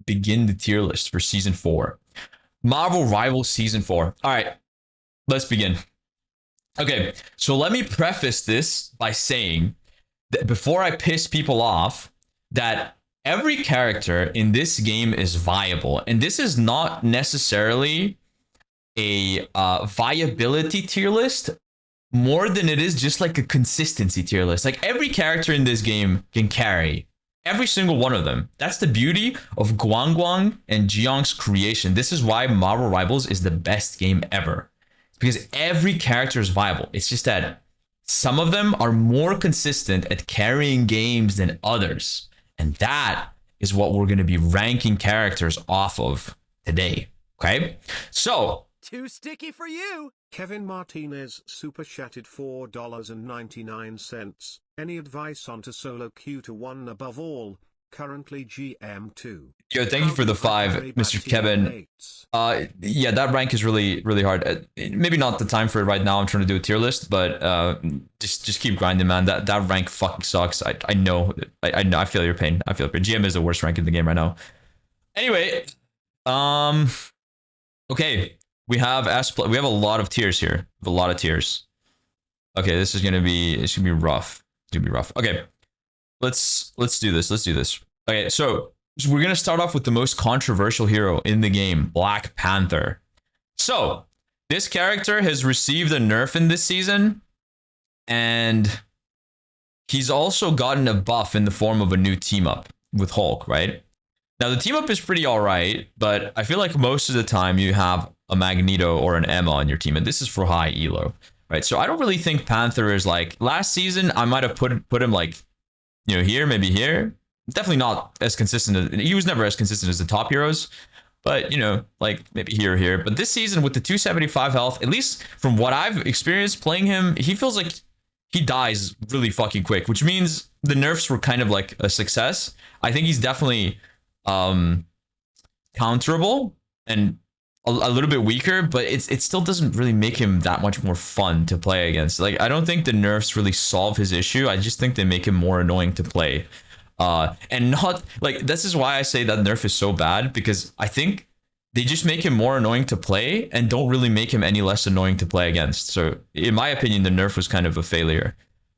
begin the tier list for season 4. Marvel Rivals season 4. All right, let's begin. Okay, so let me preface this by saying that before I piss people off, that every character in this game is viable, and this is not necessarily a viability tier list more than it is just like a consistency tier list. Like every character in this game can carry. Every single one of them. That's the beauty of Guang Guang and Jiang's creation. This is why Marvel Rivals is the best game ever. It's because every character is viable. It's just that some of them are more consistent at carrying games than others. And that is what we're going to be ranking characters off of today. Okay? So, too sticky for you. Kevin Martinez super chatted $4.99. Any advice on to solo queue to 1 above all? Currently GM2. Yo, thank you for the 5, Mr. Kevin. Yeah, that rank is really, really hard. Maybe not the time for it right now. I'm trying to do a tier list, but just keep grinding, man. That rank fucking sucks. I know. I know. I feel your pain. I feel your pain. GM is the worst rank in the game right now. Anyway, okay. We have we have a lot of tiers here. A lot of tiers. Okay, this is gonna be rough. It's gonna be rough. Okay, let's do this. Let's do this. Okay, so we're gonna start off with the most controversial hero in the game, Black Panther. So this character has received a nerf in this season, and he's also gotten a buff in the form of a new team up with Hulk. Right now, the team up is pretty alright, but I feel like most of the time you have a Magneto or an Emma on your team, and this is for high elo, right? So I don't really think Panther is like last season. I might have put him like, you know, here, maybe here. Definitely not as consistent as he was never as consistent as the top heroes, but you know, like maybe here or here. But this season with the 275 health, at least from what I've experienced playing him, he feels like he dies really fucking quick, which means the nerfs were kind of like a success. I think he's definitely counterable and a little bit weaker, but it still doesn't really make him that much more fun to play against. Like, I don't think the nerfs really solve his issue. I just think they make him more annoying to play. And not like, this is why I say that nerf is so bad, because I think they just make him more annoying to play and don't really make him any less annoying to play against. So in my opinion, the nerf was kind of a failure.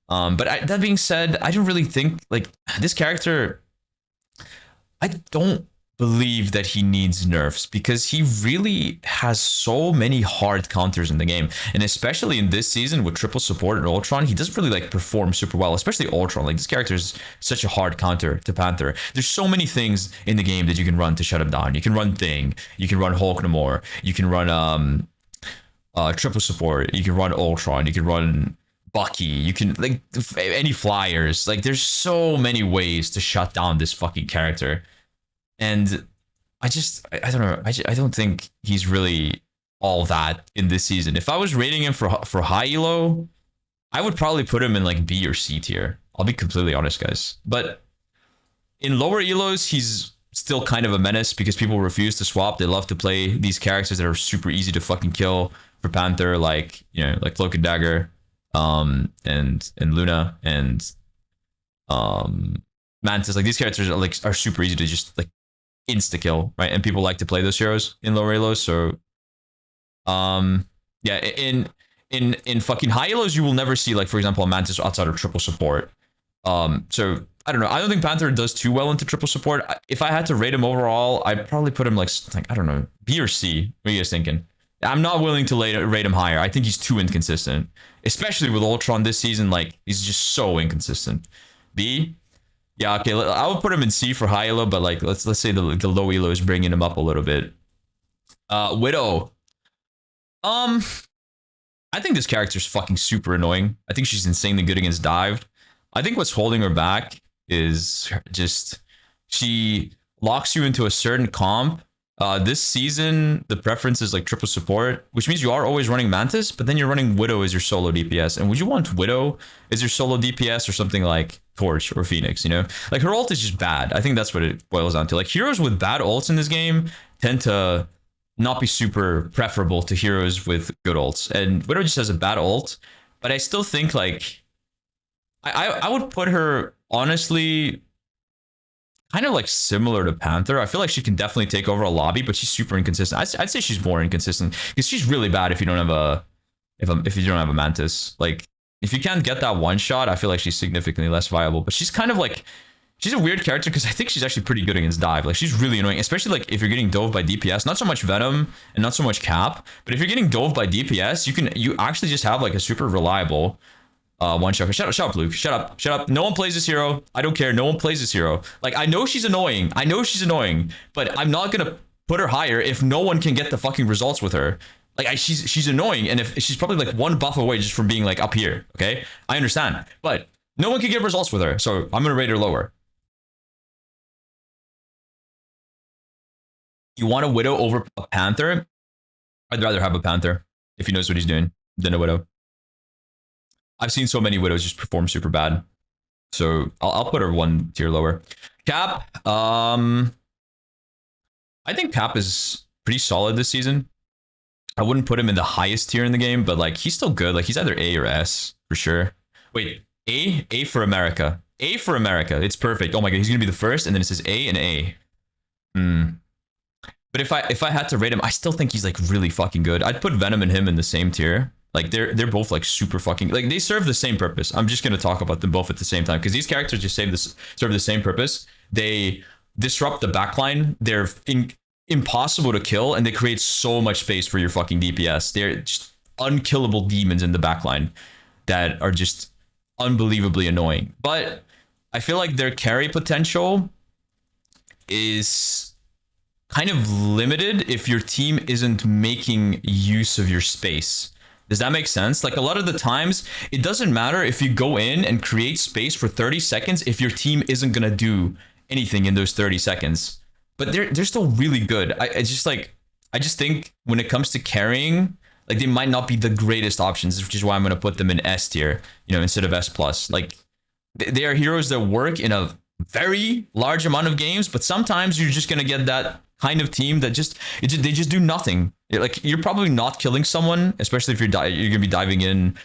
But that being said, I don't really think like this character, I don't believe that he needs nerfs, because he really has so many hard counters in the game, and especially in this season with triple support and Ultron, he doesn't really like perform super well, especially Ultron. Like, this character is such a hard counter to Panther. There's so many things in the game that you can run to shut him down. You can run Thing, you can run Hulk Namor, you can run triple support, you can run Ultron, you can run Bucky, you can like any flyers. Like, there's so many ways to shut down this fucking character. And I don't know. I don't think he's really all that in this season. If I was rating him for high elo, I would probably put him in like B or C tier. I'll be completely honest, guys. But in lower elos, he's still kind of a menace because people refuse to swap. They love to play these characters that are super easy to fucking kill for Panther, like, you know, like Cloak and Dagger, and Luna and Mantis. Like, these characters are super easy to just like insta kill, right? And people like to play those heroes in lower elos. So yeah, in fucking high elos, you will never see, like, for example, a Mantis outside of triple support. So I don't know. I don't think Panther does too well into triple support. If I had to rate him overall, I'd probably put him like I don't know, B or C. What are you guys thinking? I'm not willing to rate him higher. I think he's too inconsistent, especially with Ultron this season. Like, he's just so inconsistent. B. Yeah, okay, I would put him in C for high elo, but like let's say the low elo is bringing him up a little bit. Widow. I think this character is fucking super annoying. I think she's insanely good against dive. I think what's holding her back is just she locks you into a certain comp. This season, the preference is like triple support, which means you are always running Mantis, but then you're running Widow as your solo DPS. And would you want Widow as your solo DPS or something like Torch or Phoenix, you know? Like, her ult is just bad. I think that's what it boils down to. Like, heroes with bad ults in this game tend to not be super preferable to heroes with good ults. And Widow just has a bad ult, but I still think, like, I would put her, honestly, kind of like similar to Panther. I feel like she can definitely take over a lobby, but she's super inconsistent. I'd say she's more inconsistent because she's really bad if you don't have a if you don't have a Mantis. Like if you can't get that one shot, I feel like she's significantly less viable. But she's kind of like she's a weird character because I think she's actually pretty good against dive. Like she's really annoying, especially like if you're getting dove by DPS. Not so much Venom and not so much Cap, but if you're getting dove by DPS, you actually just have like a super reliable one shot. Shut up, Luke. Shut up. No one plays this hero. I don't care. No one plays this hero. Like, I know she's annoying. But I'm not gonna put her higher if no one can get the fucking results with her. Like, she's annoying, and if she's probably like one buff away just from being like up here. Okay, I understand, but no one can get results with her, so I'm gonna rate her lower. You want a Widow over a Panther? I'd rather have a Panther if he knows what he's doing than a Widow. I've seen so many Widows just perform super bad. So I'll put her one tier lower. Cap, I think Cap is pretty solid this season. I wouldn't put him in the highest tier in the game, but like he's still good. Like he's either A or S for sure. Wait, A for America. A for America. It's perfect. Oh my god, he's gonna be the first, and then it says A and A. But if I had to rate him, I still think he's like really fucking good. I'd put Venom and him in the same tier. Like they're both like super fucking like they serve the same purpose. I'm just gonna talk about them both at the same time because these characters just serve the same purpose. They disrupt the backline. They're impossible to kill, and they create so much space for your fucking DPS. They're just unkillable demons in the backline that are just unbelievably annoying. But I feel like their carry potential is kind of limited if your team isn't making use of your space. Does that make sense? Like a lot of the times, it doesn't matter if you go in and create space for 30 seconds if your team isn't gonna do anything in those 30 seconds. But they're still really good. I just think when it comes to carrying, like they might not be the greatest options, which is why I'm gonna put them in S tier, you know, instead of S plus. Like they are heroes that work in a very large amount of games, but sometimes you're just gonna get that kind of team that they just do nothing. Like you're probably not killing someone, especially if you're gonna be diving in,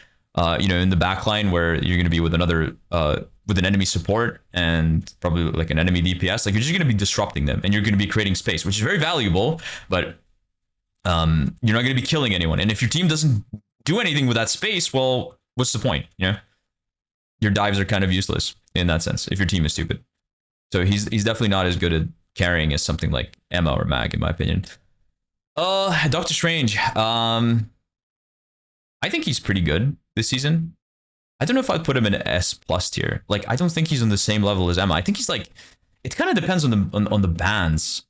you know, in the backline where you're gonna be with another with an enemy support and probably like an enemy DPS. Like you're just gonna be disrupting them, and you're gonna be creating space, which is very valuable. But you're not gonna be killing anyone. And if your team doesn't do anything with that space, well, what's the point? You know, your dives are kind of useless in that sense if your team is stupid. So he's definitely not as good at carrying as something like Emma or Mag, in my opinion. Doctor Strange. I think he's pretty good this season. I don't know if I'd put him in S plus tier. Like, I don't think he's on the same level as Emma. I think he's like, it kind of depends on the bans.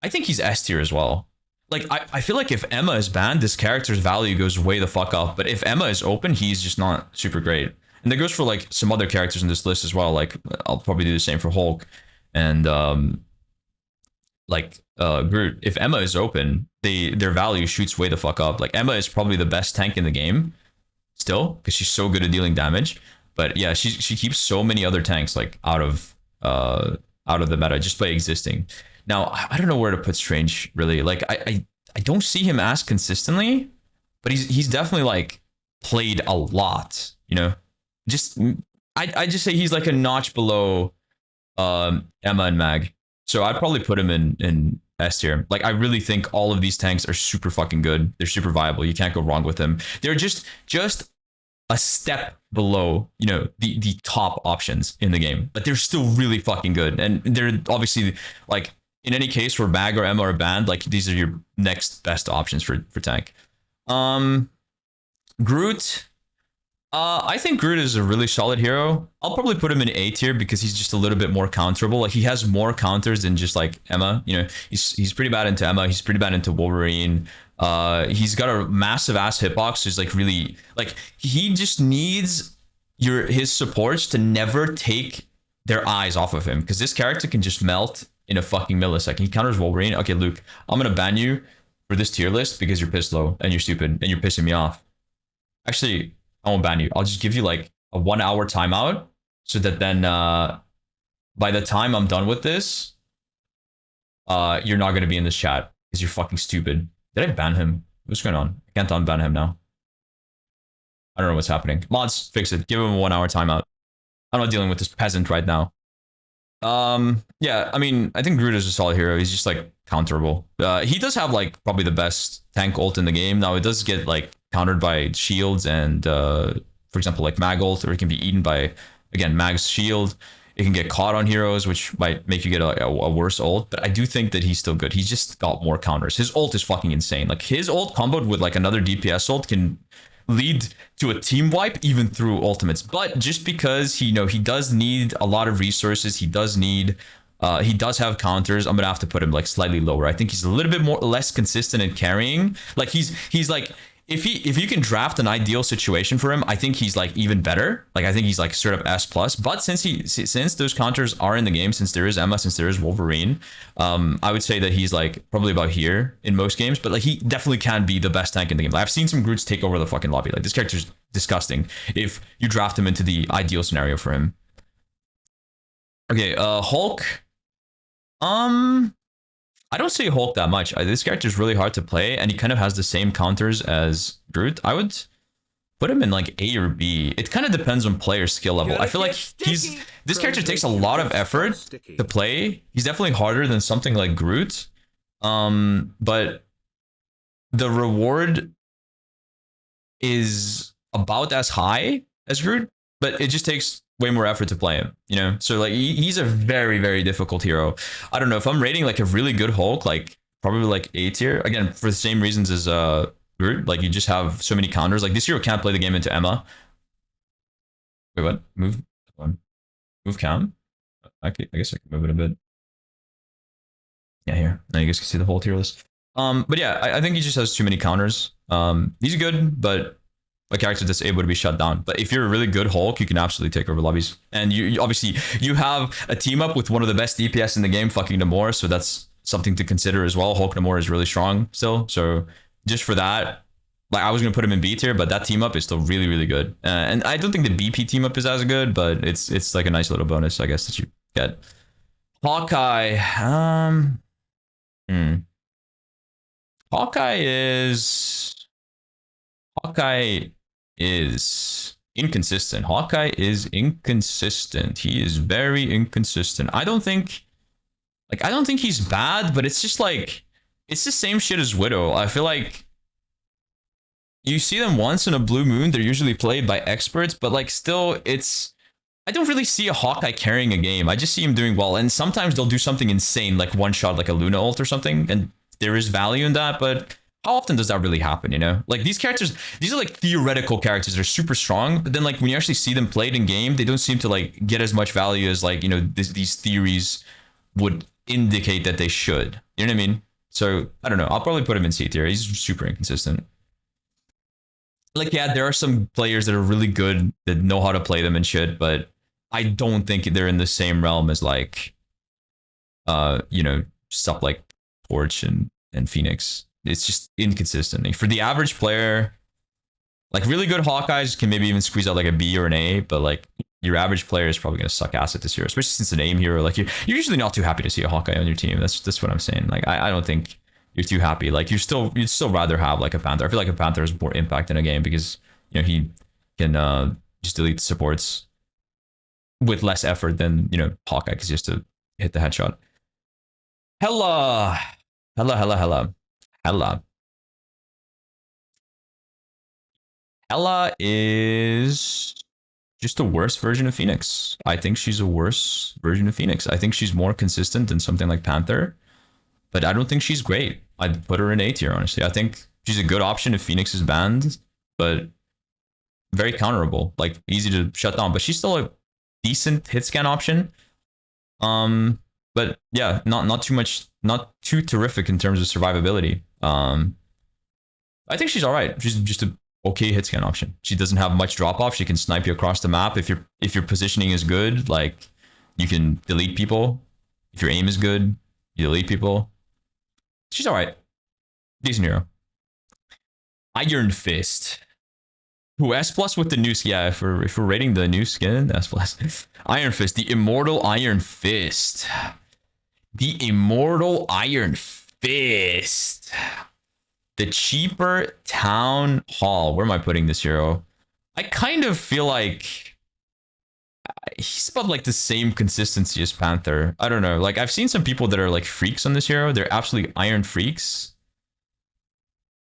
I think he's S tier as well. Like, I feel like if Emma is banned, this character's value goes way the fuck up. But if Emma is open, he's just not super great. And that goes for like some other characters in this list as well. Like, I'll probably do the same for Hulk and Groot. If Emma is open, their value shoots way the fuck up. Like Emma is probably the best tank in the game still because she's so good at dealing damage. But yeah, she keeps so many other tanks like out of the meta just by existing. Now I don't know where to put Strange really. Like I don't see him as consistently, but he's definitely like played a lot. You know, I just say he's like a notch below Emma and Mag. So I'd probably put him in S tier. Like I really think all of these tanks are super fucking good. They're super viable. You can't go wrong with them. They're just a step below, you know, the top options in the game. But they're still really fucking good. And they're obviously like in any case where Mag or Emma are banned, like these are your next best options for tank. Groot. I think Groot is a really solid hero. I'll probably put him in A tier because he's just a little bit more counterable. Like he has more counters than just like Emma. You know, he's pretty bad into Emma. He's pretty bad into Wolverine. He's got a massive ass hitbox. He's like really like he just needs his supports to never take their eyes off of him because this character can just melt in a fucking millisecond. He counters Wolverine. Okay, Luke, I'm gonna ban you for this tier list because you're pissed low and you're stupid and you're pissing me off. Actually, I won't ban you. I'll just give you like a 1 hour timeout so that then by the time I'm done with this, you're not going to be in this chat because you're fucking stupid. Did I ban him? What's going on? I can't unban him now. I don't know what's happening. Mods, fix it. Give him a 1 hour timeout. I'm not dealing with this peasant right now. Yeah, I mean, I think Groot is a solid hero. He's just like counterable. He does have like probably the best tank ult in the game. Now it does get like countered by shields and for example like Mag ult, or it can be eaten by again Mag's shield. It can get caught on heroes, which might make you get a worse ult. But I do think that he's still good. He's just got more counters. His ult is fucking insane. Like his ult comboed with like another DPS ult can lead to a team wipe even through ultimates. But just because he does need a lot of resources, he does have counters. I'm gonna have to put him like slightly lower. I think he's a little bit less consistent in carrying. Like he's like if you can draft an ideal situation for him, I think he's like even better. Like I think he's like sort of S plus. But since those counters are in the game, since there is Emma, since there is Wolverine, I would say that he's like probably about here in most games. But like he definitely can be the best tank in the game. Like, I've seen some Groots take over the fucking lobby. Like this character's disgusting if you draft him into the ideal scenario for him. Okay, Hulk. I don't see Hulk that much. This character is really hard to play, and he kind of has the same counters as Groot. I would put him in like A or B. It kind of depends on player skill level. I feel like this character takes a lot of effort to play. He's definitely harder than something like Groot. But the reward is about as high as Groot, but it just takes way more effort to play him, you know? So like he's a very, very difficult hero. I don't know if I'm rating like a really good Hulk, like probably like A tier, again, for the same reasons as Groot. Like you just have so many counters. Like this hero can't play the game into Emma. Wait, what? Move cam? I guess I can move it a bit. Yeah, here. Now you guys can see the whole tier list. But yeah, I think he just has too many counters. He's good, but a character that's able to be shut down. But if you're a really good Hulk, you can absolutely take over lobbies. And you obviously you have a team up with one of the best DPS in the game, fucking Namor, so that's something to consider as well. Hulk Namor is really strong still, so just for that, like I was gonna put him in B tier, but that team up is still really, really good. And I don't think the BP team up is as good, but it's like a nice little bonus, I guess, that you get. Hawkeye, Hawkeye is inconsistent. Hawkeye is inconsistent. He is very inconsistent. I don't think he's bad, but it's just like it's the same shit as Widow. I feel like you see them once in a blue moon, they're usually played by experts, but like still I don't really see a Hawkeye carrying a game. I just see him doing well, and sometimes they'll do something insane like one shot like a Luna ult or something, and there is value in that, but how often does that really happen, you know? Like these characters, these are like theoretical characters. They're super strong, but then like when you actually see them played in game, they don't seem to like get as much value as like, you know, these theories would indicate that they should. You know what I mean? So I don't know. I'll probably put him in C tier. He's super inconsistent. Like, yeah, there are some players that are really good that know how to play them and shit, but I don't think they're in the same realm as like, you know, stuff like Torch and Phoenix. It's just inconsistent. For the average player, like really good Hawkeyes can maybe even squeeze out like a B or an A, but like your average player is probably gonna suck ass at this hero, especially since it's an aim hero. Like you're usually not too happy to see a Hawkeye on your team. That's what I'm saying. Like I don't think you're too happy. Like you'd still rather have like a Panther. I feel like a Panther has more impact in a game because you know he can just delete the supports with less effort than, you know, Hawkeye, because he has to hit the headshot. Hela. Hela is just a worse version of Phoenix. I think she's a worse version of Phoenix. I think she's more consistent than something like Panther, but I don't think she's great. I'd put her in A tier, honestly. I think she's a good option if Phoenix is banned, but very counterable, like easy to shut down. But she's still a decent hit scan option. But yeah, not too much, not too terrific in terms of survivability. I think she's all right. She's just a okay hit scan option. She doesn't have much drop off. She can snipe you across the map. If your positioning is good, like you can delete people. If your aim is good, you delete people. She's all right. Decent hero. Iron Fist. Who S plus with the new skin? Yeah, if we're rating the new skin, S plus. Iron Fist, the immortal Iron Fist. The immortal Iron Fist. The cheaper town hall. Where am I putting this hero? I kind of feel like he's about like the same consistency as Panther. I don't know. Like I've seen some people that are like freaks on this hero. They're absolutely iron freaks.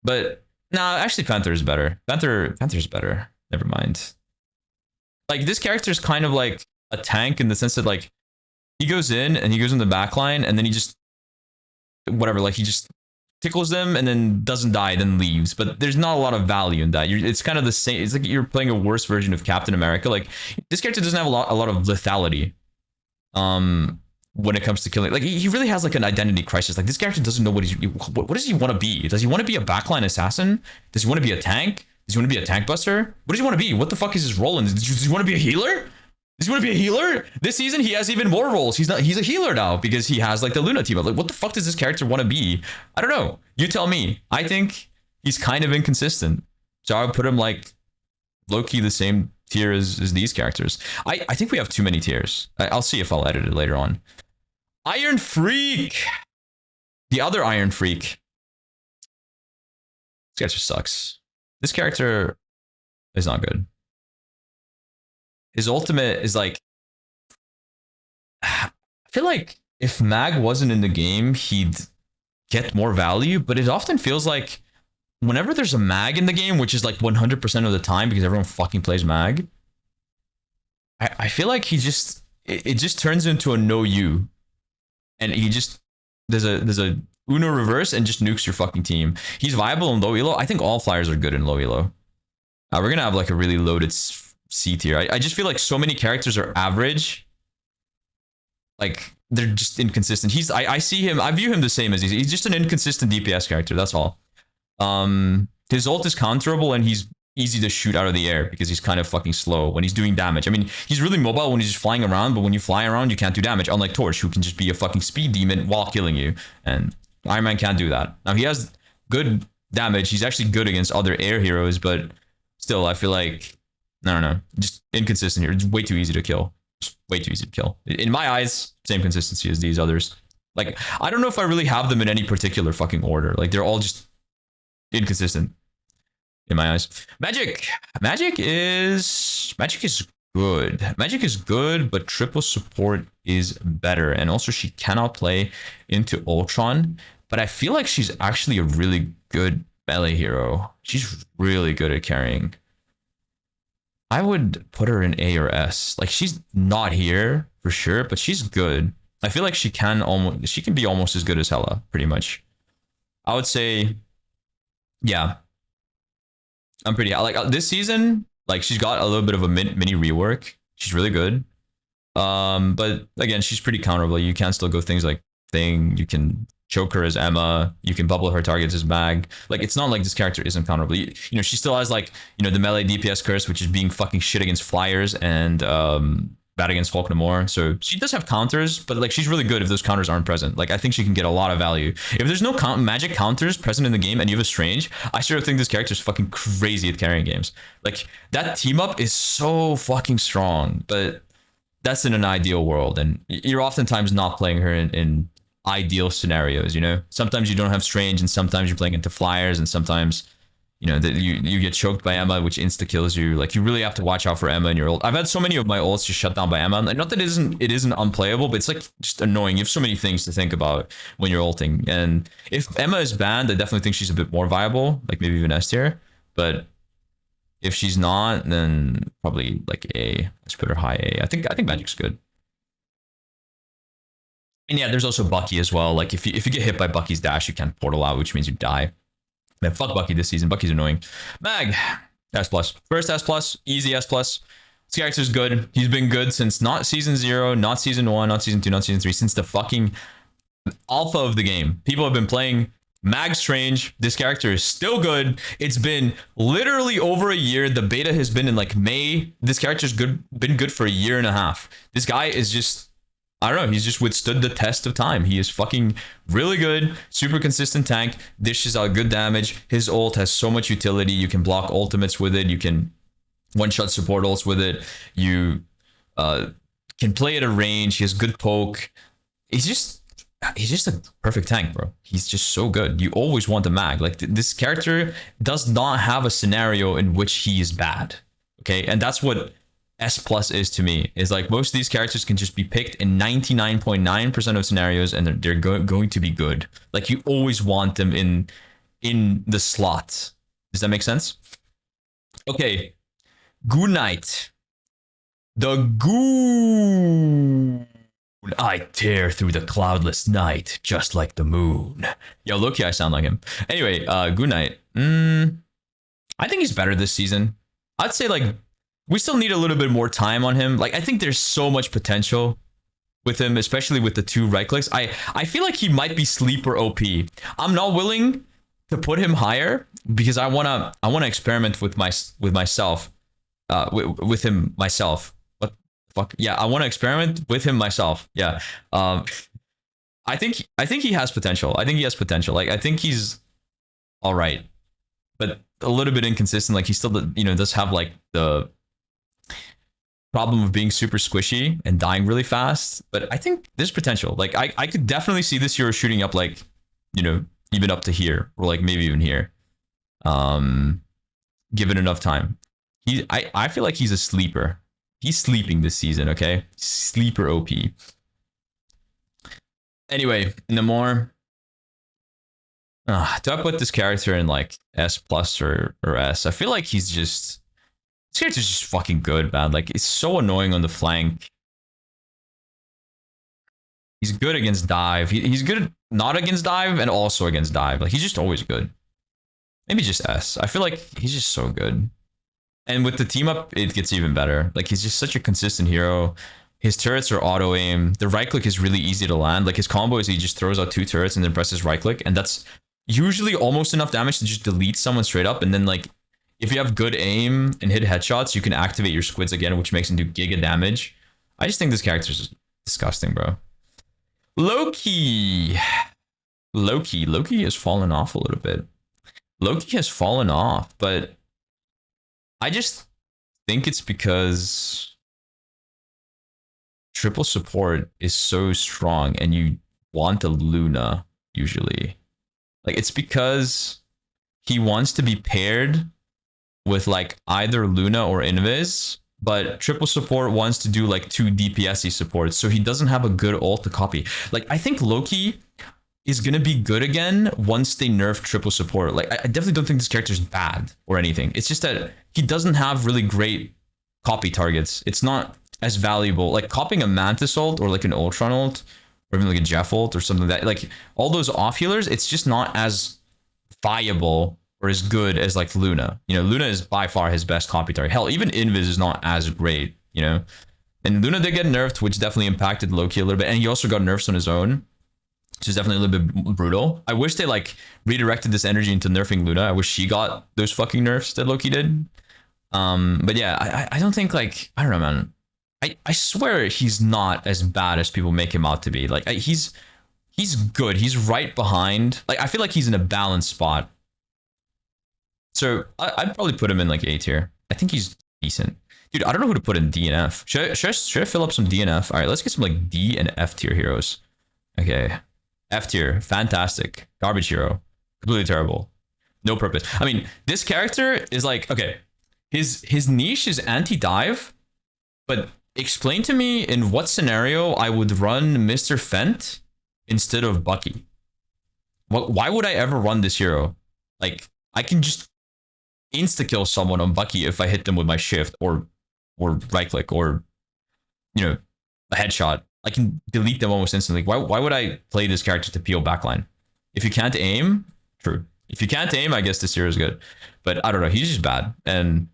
But nah, actually Panther is better. Panther's better. Never mind. Like this character is kind of like a tank in the sense that like he goes in and he goes in the back line and then he just whatever, like he just tickles them and then doesn't die, then leaves. But there's not a lot of value in that. It's kind of the same. It's like you're playing a worse version of Captain America. Like this character doesn't have a lot of lethality. When it comes to killing, like he really has like an identity crisis. Like this character doesn't know what does he want to be? Does he want to be a backline assassin? Does he want to be a tank? Does he want to be a tank buster? What does he want to be? What the fuck is his role? Does he want to be a healer? Does he want to be a healer? This season he has even more roles. He's a healer now because he has like the Luna team. Like what the fuck does this character want to be? I don't know. You tell me. I think he's kind of inconsistent. So I would put him like low-key the same tier as these characters. I think we have too many tiers. I'll see if I'll edit it later on. Iron Freak. The other Iron Freak. This character sucks. This character is not good. His ultimate is like... I feel like if Mag wasn't in the game, he'd get more value, but it often feels like whenever there's a Mag in the game, which is like 100% of the time because everyone fucking plays Mag, I feel like it just turns into a no you. And he just there's a Uno reverse and just nukes your fucking team. He's viable in low elo. I think all flyers are good in low elo. We're gonna have like a really loaded C tier. I just feel like so many characters are average. Like they're just inconsistent. I see him. I view him the same as he's just an inconsistent DPS character. That's all. His ult is counterable and he's easy to shoot out of the air because he's kind of fucking slow when he's doing damage. I mean, he's really mobile when he's just flying around, but when you fly around, you can't do damage. Unlike Torch, who can just be a fucking speed demon while killing you. And Iron Man can't do that. Now, he has good damage. He's actually good against other air heroes, but still, I feel like, I don't know, just inconsistent here. It's way too easy to kill. Just way too easy to kill. In my eyes, same consistency as these others. Like, I don't know if I really have them in any particular fucking order. Like, they're all just inconsistent. In my eyes. Magik is good. Magik is good, but triple support is better. And also she cannot play into Ultron, but I feel like she's actually a really good melee hero. She's really good at carrying. I would put her in A or S. Like she's not here for sure, but she's good. I feel like she can be almost as good as Hela, pretty much. I would say, yeah. I'm pretty like this season. Like she's got a little bit of a mini rework. She's really good. But again, she's pretty counterable. You can still go things like Thing. You can choke her as Emma. You can bubble her targets as Mag. Like it's not like this character isn't counterable. You know, she still has like the melee DPS curse, which is being fucking shit against flyers and bad against Hulk Namor. So she does have counters, but like she's really good if those counters aren't present. Like I think she can get a lot of value. If there's no magic counters present in the game and you have a Strange, I sort of think this character is fucking crazy at carrying games. Like that team up is so fucking strong, but that's in an ideal world. And you're oftentimes not playing her in ideal scenarios, you know? Sometimes you don't have Strange and sometimes you're playing into flyers and sometimes that you get choked by Emma, which insta kills you. Like you really have to watch out for Emma in your ult. I've had so many of my ults just shut down by Emma. Not that it isn't unplayable, but it's like just annoying. You have so many things to think about when you're ulting. And if Emma is banned, I definitely think she's a bit more viable, like maybe even S tier. But if she's not, then probably like A. Let's put her high A. I think Magik's good. And yeah, there's also Bucky as well. Like if you get hit by Bucky's dash, you can't portal out, which means you die. Man, fuck Bucky this season. Bucky's annoying. Mag, S+. First S+, easy S+. This character's good. He's been good since not season 0, not season 1, not season 2, not season 3, since the fucking alpha of the game. People have been playing Mag Strange. This character is still good. It's been literally over a year. The beta has been in like May. This character's been good for a year and a half. This guy is just, I don't know, he's just withstood the test of time. He is fucking really good, super consistent tank, dishes out good damage. His ult has so much utility. You can block ultimates with it. You can one-shot support ults with it. You can play at a range. He has good poke. He's just a perfect tank, bro. He's just so good. You always want a Mag. Like this character does not have a scenario in which he is bad. Okay, and that's what S plus is to me. Is like most of these characters can just be picked in 99.9% of scenarios, and they're going to be good. Like you always want them in the slot. Does that make sense? Okay, Good night. The Goon. I tear through the cloudless night, just like the moon. Yo, Loki, I sound like him. Anyway, Good night. I think he's better this season. I'd say like we still need a little bit more time on him. Like I think there's so much potential with him, especially with the 2 right clicks. I feel like he might be sleeper OP. I'm not willing to put him higher because I wanna experiment with myself. With him myself. What the fuck? Yeah, I want to experiment with him myself. Yeah. I think he has potential. I think he has potential. Like I think he's all right, but a little bit inconsistent. Like he still, does have like the problem of being super squishy and dying really fast. But I think there's potential. Like I could definitely see this hero shooting up like, even up to here or like maybe even here. Given enough time. I feel like he's a sleeper. He's sleeping this season, okay? Sleeper OP. Anyway, Namor. Do I put this character in like S plus or S? I feel like this character's just fucking good, man. Like it's so annoying on the flank. He's good against dive. He's good not against dive and also against dive. Like he's just always good. Maybe just S. I feel like he's just so good. And with the team up, it gets even better. Like he's just such a consistent hero. His turrets are auto aim. The right click is really easy to land. Like his combo is he just throws out 2 turrets and then presses right click, and that's usually almost enough damage to just delete someone straight up. And then like if you have good aim and hit headshots, you can activate your squids again, which makes him do giga damage. I just think this character is disgusting, bro. Loki has fallen off a little bit. Loki has fallen off, but I just think it's because triple support is so strong and you want a Luna usually. Like it's because he wants to be paired with like either Luna or Invis, but triple support wants to do like 2 DPS-y supports, so he doesn't have a good ult to copy. Like I think Loki is gonna be good again once they nerf triple support. Like I definitely don't think this character is bad or anything. It's just that he doesn't have really great copy targets. It's not as valuable. Like copying a Mantis ult or like an Ultron ult or even like a Jeff ult or something like that. Like all those off healers, it's just not as viable or as good as like Luna. Luna is by far his best copy target. Hell, even Invis is not as great. And Luna did get nerfed, which definitely impacted Loki a little bit, and he also got nerfs on his own. Which is definitely a little bit brutal. I wish they like redirected this energy into nerfing Luna. I wish she got those fucking nerfs that Loki did. But yeah, I don't think like, I don't know, man. I swear he's not as bad as people make him out to be. Like he's good. He's right behind. Like I feel like he's in a balanced spot. So I'd probably put him in like A tier. I think he's decent. Dude, I don't know who to put in D and F. Should I fill up some D and F? All right, let's get some like D and F tier heroes. Okay. F tier, fantastic. Garbage hero, completely terrible. No purpose. I mean, this character is like, okay, his niche is anti-dive, but explain to me in what scenario I would run Mr. Fent instead of Bucky. Why would I ever run this hero? Like, I can just insta-kill someone on Bucky if I hit them with my shift or right click or, a headshot. I can delete them almost instantly. Why would I play this character to peel backline? If you can't aim, true. If you can't aim, I guess this hero is good. But I don't know. He's just bad. And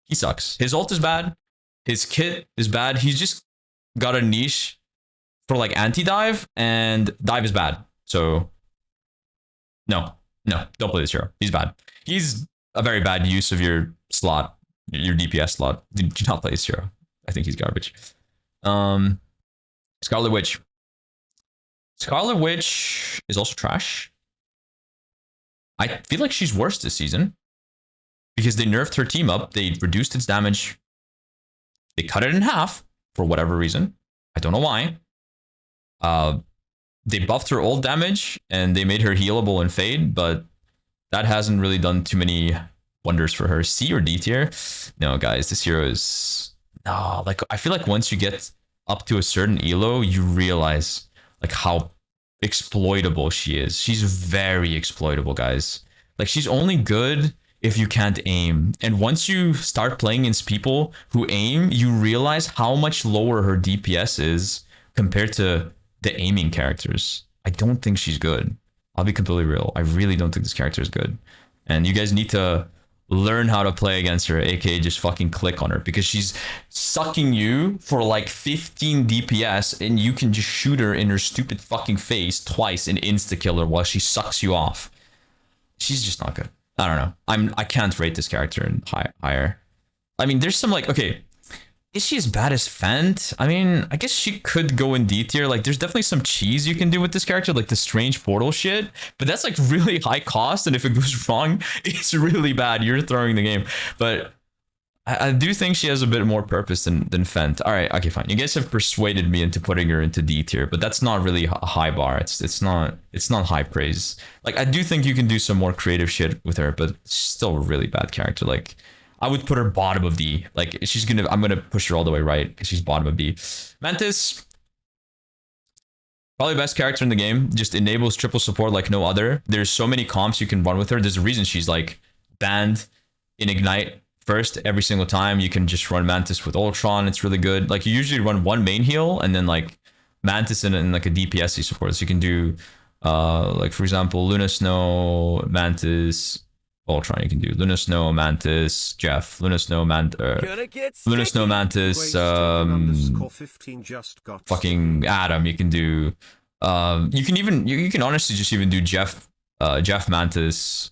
he sucks. His ult is bad. His kit is bad. He's just got a niche for like anti-dive, and dive is bad. So no, don't play this hero. He's bad. He's a very bad use of your slot, your DPS slot. Do not play this hero. I think he's garbage. Scarlet Witch. Scarlet Witch is also trash. I feel like she's worse this season because they nerfed her team up. They reduced its damage. They cut it in half for whatever reason. I don't know why. They buffed her old damage and they made her healable and fade, but that hasn't really done too many wonders for her. C or D tier? No, guys, this hero is no, like I feel like once you get up to a certain elo, you realize like how exploitable she is. She's very exploitable, guys. Like she's only good if you can't aim. And once you start playing against people who aim, you realize how much lower her DPS is compared to the aiming characters. I don't think she's good. I'll be completely real. I really don't think this character is good. And you guys need to learn how to play against her, aka just fucking click on her, because she's sucking you for like 15 DPS and you can just shoot her in her stupid fucking face twice and insta-kill her while she sucks you off. She's just not good. I don't know. I can't rate this character in higher. I mean, there's some like, okay, is she as bad as Fent? I mean, I guess she could go in D tier. Like, there's definitely some cheese you can do with this character, like the strange portal shit. But that's like really high cost, and if it goes wrong, it's really bad. You're throwing the game. But I do think she has a bit more purpose than Fent. All right, okay, fine. You guys have persuaded me into putting her into D tier, but that's not really a high bar. It's not high praise. Like, I do think you can do some more creative shit with her, but she's still a really bad character. Like, I would put her bottom of D. Like, I'm gonna push her all the way right because she's bottom of D. Mantis, probably best character in the game. Just enables triple support like no other. There's so many comps you can run with her. There's a reason she's like banned in Ignite first every single time. You can just run Mantis with Ultron. It's really good. Like, you usually run one main heal and then like Mantis and like a DPS support. So you can do like, for example, Luna Snow, Mantis, Ultron. You can do Luna Snow, Mantis, Jeff, Luna Snow, Luna Snow, Mantis, fucking Adam. You can do you can even you can honestly just even do Jeff Mantis,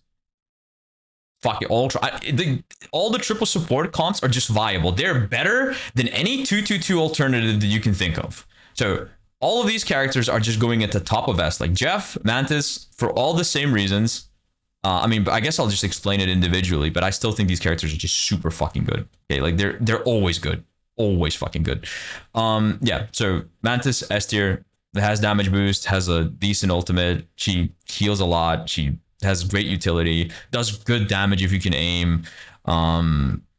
fucking Ultron. All the triple support comps are just viable. They're better than any 2-2-2 alternative that you can think of. So all of these characters are just going at the top of S, like Jeff, Mantis, for all the same reasons. I mean, I guess I'll just explain it individually, but I still think these characters are just super fucking good. Okay, like they're always good, always fucking good. Yeah. So Mantis S tier, has damage boost, has a decent ultimate. She heals a lot. She has great utility. Does good damage if you can aim.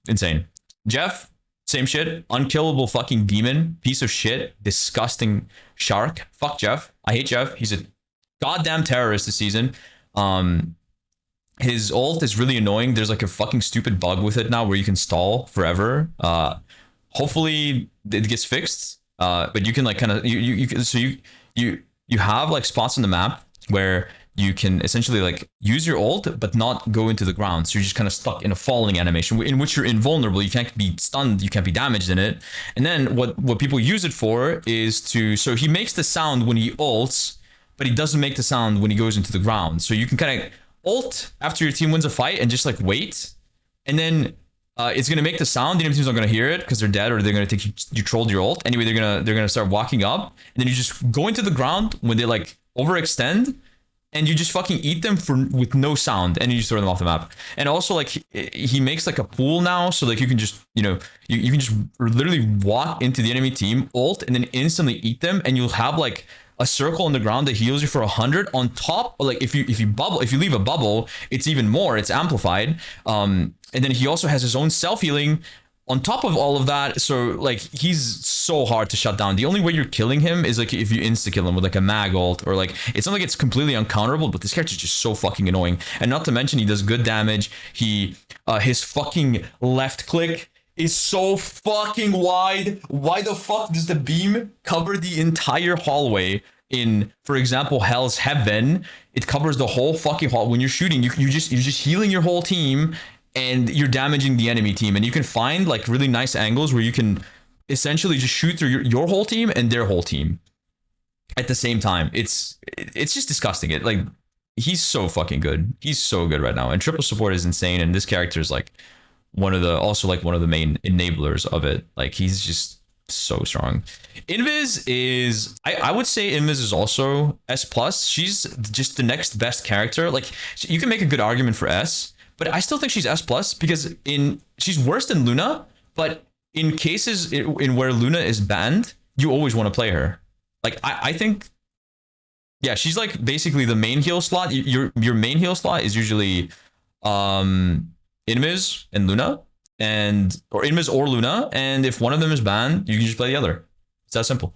Insane. Jeff, same shit. Unkillable fucking demon, piece of shit, disgusting shark. Fuck Jeff. I hate Jeff. He's a goddamn terrorist this season. His ult is really annoying. There's like a fucking stupid bug with it now where you can stall forever. Hopefully it gets fixed. But you can like kind of you have like spots on the map where you can essentially like use your ult but not go into the ground. So you're just kind of stuck in a falling animation in which you're invulnerable. You can't be stunned. You can't be damaged in it. And then what people use it for is so he makes the sound when he ults, but he doesn't make the sound when he goes into the ground. So you can kind of ult after your team wins a fight and just like wait, and then it's gonna make the sound. The enemy team's not gonna hear it because they're dead, or they're gonna think you trolled your ult. Anyway, they're gonna start walking up, and then you just go into the ground when they like overextend, and you just fucking eat them with no sound, and you just throw them off the map. And also like he makes like a pool now, so like you can just you can just literally walk into the enemy team, ult, and then instantly eat them, and you'll have like a circle on the ground that heals you for 100 on top. Or like if you leave a bubble, it's even more. It's amplified. And then he also has his own self healing on top of all of that. So like he's so hard to shut down. The only way you're killing him is like if you insta kill him with like a mag ult, or like it's not like it's completely uncounterable, but this character is just so fucking annoying. And not to mention he does good damage. His fucking left click is so fucking wide. Why the fuck does the beam cover the entire hallway in, for example, Hell's Heaven? It covers the whole fucking hall. When you're shooting, you're just healing your whole team and you're damaging the enemy team. And you can find like really nice angles where you can essentially just shoot through your whole team and their whole team at the same time. It's just disgusting. It like he's so fucking good. He's so good right now. And triple support is insane. And this character is like one of the main enablers of it. Like he's just so strong. Invis is I would say Invis is also S plus. She's just the next best character. Like you can make a good argument for S, but I still think she's S plus because she's worse than Luna, but in cases in where Luna is banned, you always want to play her. Like I think, yeah, she's like basically the main heal slot. Your main heal slot is usually Invis and Luna, and or Invis or Luna, and if one of them is banned, you can just play the other. It's that simple.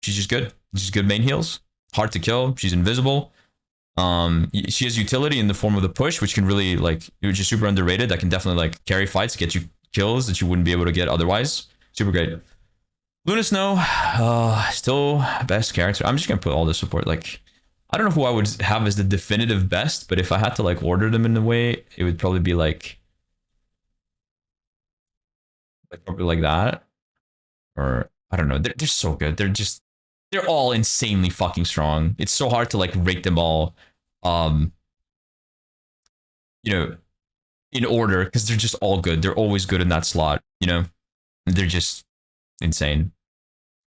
She's just good. She's good main heals. Hard to kill. She's invisible. She has utility in the form of the push, which can really like, which is super underrated. That can definitely like carry fights, get you kills that you wouldn't be able to get otherwise. Super great. Luna Snow, still best character. I'm just gonna put all the support. Like, I don't know who I would have as the definitive best, but if I had to like order them in a way, it would probably be like probably like that, or I don't know. They're so good. They're all insanely fucking strong. It's so hard to like rate them all, you know, in order because they're just all good. They're always good in that slot. You know, they're just insane.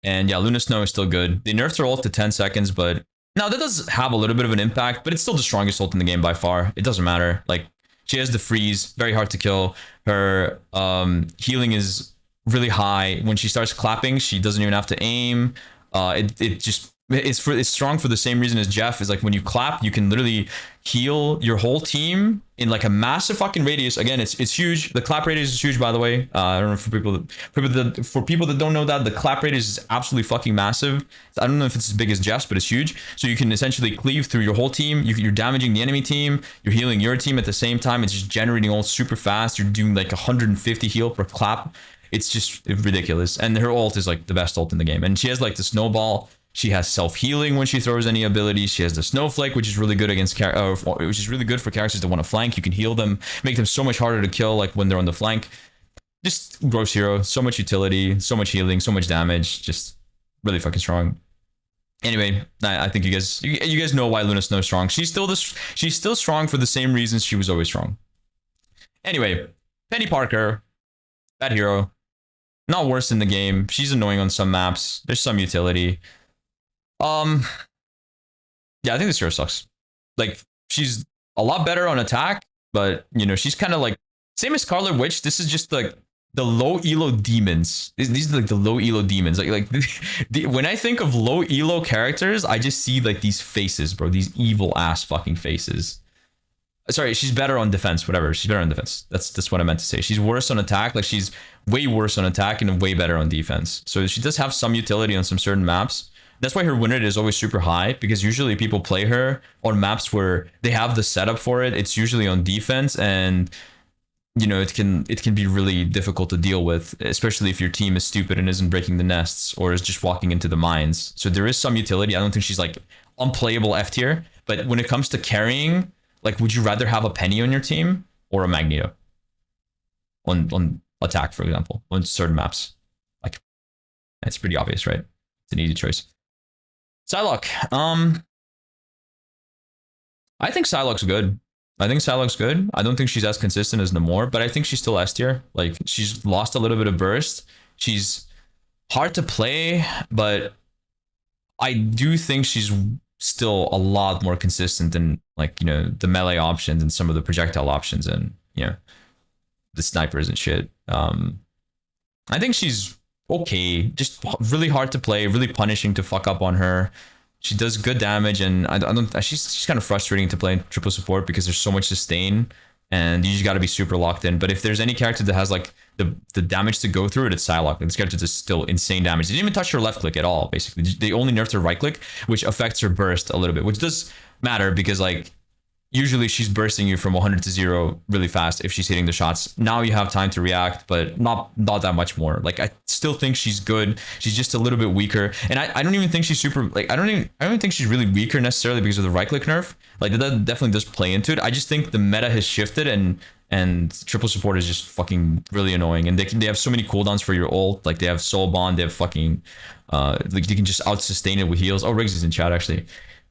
And yeah, Luna Snow is still good. They nerfed her ult to 10 seconds, but now that does have a little bit of an impact, but it's still the strongest ult in the game by far. It doesn't matter. Like, she has the freeze, very hard to kill. Her healing is really high. When she starts clapping, she doesn't even have to aim. It's strong for the same reason as Jeff. Is like when you clap, you can literally heal your whole team in like a massive fucking radius. Again, it's huge. The clap radius is huge, by the way. I don't know for people that don't know that the clap radius is absolutely fucking massive. I don't know if it's as big as Jeff's, but it's huge. So you can essentially cleave through your whole team. You're damaging the enemy team. You're healing your team at the same time. It's just generating ult super fast. You're doing like 150 heal per clap. It's just ridiculous. And her ult is like the best ult in the game. And she has like the snowball. She has self-healing when she throws any abilities. She has the snowflake, which is really good against which is really good for characters that want to flank. You can heal them, make them so much harder to kill, like when they're on the flank. Just gross hero, so much utility, so much healing, so much damage. Just really fucking strong. Anyway, I think you guys know why Luna Snow's strong. She's still strong for the same reasons she was always strong. Anyway, Peni Parker, bad hero. Not worse in the game. She's annoying on some maps. There's some utility. Yeah, I think this hero sucks. Like, she's a lot better on attack, but you know, she's kind of like same as Scarlet Witch. This is just like the low elo demons. These are like the low elo demons. Like when I think of low elo characters, I just see like these faces, bro. These evil ass fucking faces. Sorry, she's better on defense, whatever. She's better on defense. That's what I meant to say. She's worse on attack. Like, she's way worse on attack and way better on defense. So she does have some utility on some certain maps. That's why her win rate is always super high, because usually people play her on maps where they have the setup for it. It's usually on defense, and you know, it can be really difficult to deal with, especially if your team is stupid and isn't breaking the nests or is just walking into the mines. So there is some utility. I don't think she's like unplayable F tier, but when it comes to carrying, like, would you rather have a Peni on your team or a Magneto on attack, for example, on certain maps? Like, it's pretty obvious, right? It's an easy choice. Psylocke. I think Psylocke's good. I don't think she's as consistent as Namor, but I think she's still S tier. Like, she's lost a little bit of burst. She's hard to play, but I do think she's still a lot more consistent than, like, you know, the melee options and some of the projectile options and, you know, the snipers and shit. I think she's okay, just really hard to play, really punishing to fuck up on her. She does good damage, and she's kind of frustrating to play in triple support because there's so much sustain, and you just got to be super locked in. But if there's any character that has like the damage to go through it, it's Psylocke. This character does still insane damage. They didn't even touch her left click at all, basically. They only nerfed her right click, which affects her burst a little bit, which does matter because, like, usually she's bursting you from 100 to 0 really fast if she's hitting the shots. Now you have time to react, but not that much more. Like, I still think she's good. She's just a little bit weaker. And I don't even think she's super, like, I don't even think she's really weaker necessarily because of the right click nerf. Like, that definitely does play into it. I just think the meta has shifted, and triple support is just fucking really annoying. And they have so many cooldowns for your ult. Like, they have soul bond, they have fucking like, you can just out sustain it with heals. Oh, Riggs is in chat actually.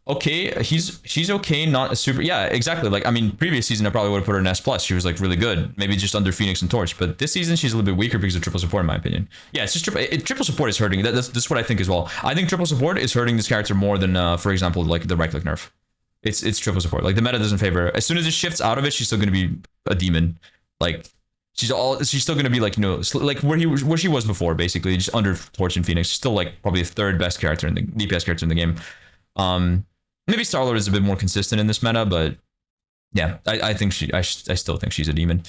Okay, she's okay, not a super, yeah, exactly. Like, I mean, previous season I probably would have put her in S plus. She was like really good, maybe just under Phoenix and Torch. But this season she's a little bit weaker because of triple support, in my opinion. Yeah, it's just triple support is hurting. That's what I think as well. I think triple support is hurting this character more than, for example, like the right click nerf. It's triple support. Like, the meta doesn't favor her. As soon as it shifts out of it, she's still gonna be a demon. Like, she's still gonna be like, you know, like where she was before, basically, just under Torch and Phoenix. Still like probably the third best character in the DPS character in the game. Maybe Star-Lord is a bit more consistent in this meta, but yeah, I still think she's a demon.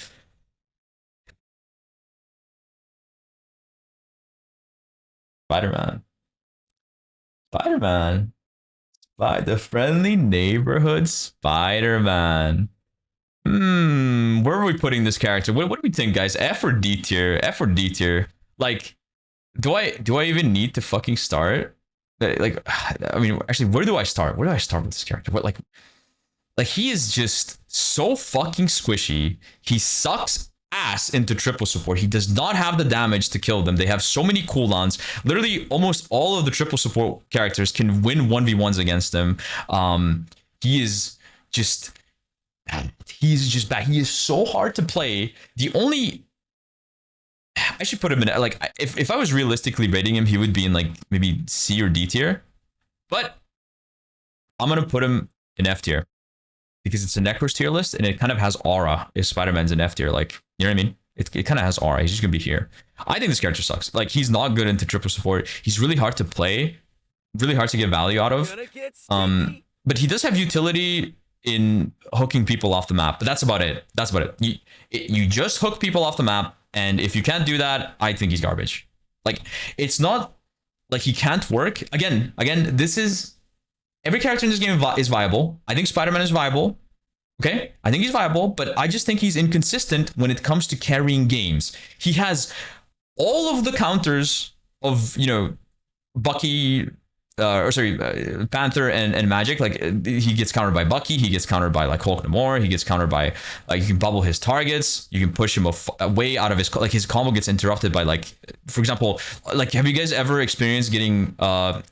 Spider-Man. Spider-Man. By the friendly neighborhood Spider-Man. Where are we putting this character? What do we think, guys? F or D tier? F or D tier? Like, do I even need to fucking start? Like, I mean, actually, where do I start? Where do I start with this character? What, like he is just so fucking squishy. He sucks ass into triple support. He does not have the damage to kill them. They have so many cooldowns. Literally, almost all of the triple support characters can win 1v1s against him. He is just bad. He's just bad. He is so hard to play. The only... I should put him in... Like, if I was realistically rating him, he would be in, like, maybe C or D tier. But I'm going to put him in F tier. Because it's a Necros tier list, and it kind of has aura if Spider-Man's in F tier. Like, you know what I mean? It kind of has aura. He's just going to be here. I think this character sucks. Like, he's not good into triple support. He's really hard to play. Really hard to get value out of. But he does have utility in hooking people off the map. But that's about it. That's about it. You just hook people off the map, and if you can't do that, I think he's garbage. Like, it's not like he can't work. Again, this is... Every character in this game is viable. I think Spider-Man is viable. Okay? I think he's viable, but I just think he's inconsistent when it comes to carrying games. He has all of the counters of, you know, Bucky, Panther and Magik. Like, he gets countered by Bucky. He gets countered by, like, Hulk Namor. He gets countered by, like, you can bubble his targets. You can push him away out of his, like, his combo gets interrupted by, like, for example, like, have you guys ever experienced getting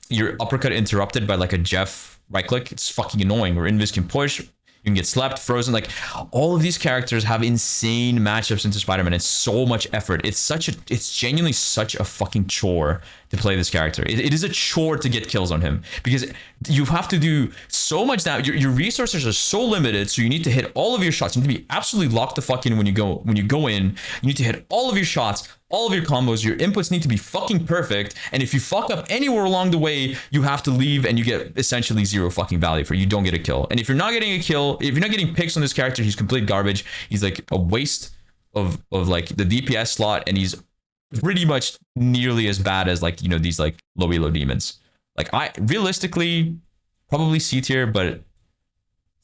your uppercut interrupted by, like, a Jeff right click? It's fucking annoying. Or Invis can push. You can get slapped, frozen. Like, all of these characters have insane matchups into Spider-Man. It's so much effort. It's genuinely such a fucking chore to play this character. It is a chore to get kills on him because you have to do so much damage. Your resources are so limited, so you need to hit all of your shots. You need to be absolutely locked the fuck in when you go in. You need to hit all of your shots, all of your combos. Your inputs need to be fucking perfect. And if you fuck up anywhere along the way, you have to leave and you get essentially zero fucking value for it. You don't get a kill. And if you're not getting a kill, if you're not getting picks on this character, he's complete garbage. He's like a waste of like the DPS slot, and he's pretty much nearly as bad as, like, you know, these like low elo demons. Like, I realistically probably C tier, but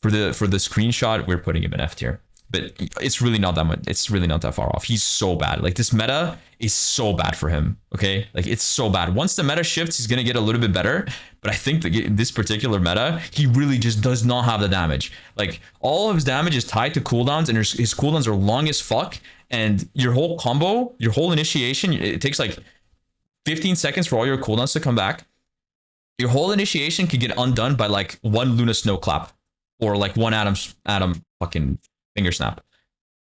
for the screenshot, we're putting him in F tier. But it's really not that much. It's really not that far off. He's so bad. Like, this meta is so bad for him. Okay, like, it's so bad. Once the meta shifts, he's gonna get a little bit better. But I think that in this particular meta, he really just does not have the damage. Like, all of his damage is tied to cooldowns, and his cooldowns are long as fuck. And your whole combo, your whole initiation, it takes like 15 seconds for all your cooldowns to come back. Your whole initiation can get undone by like one Luna Snow clap or like one Atom fucking finger snap.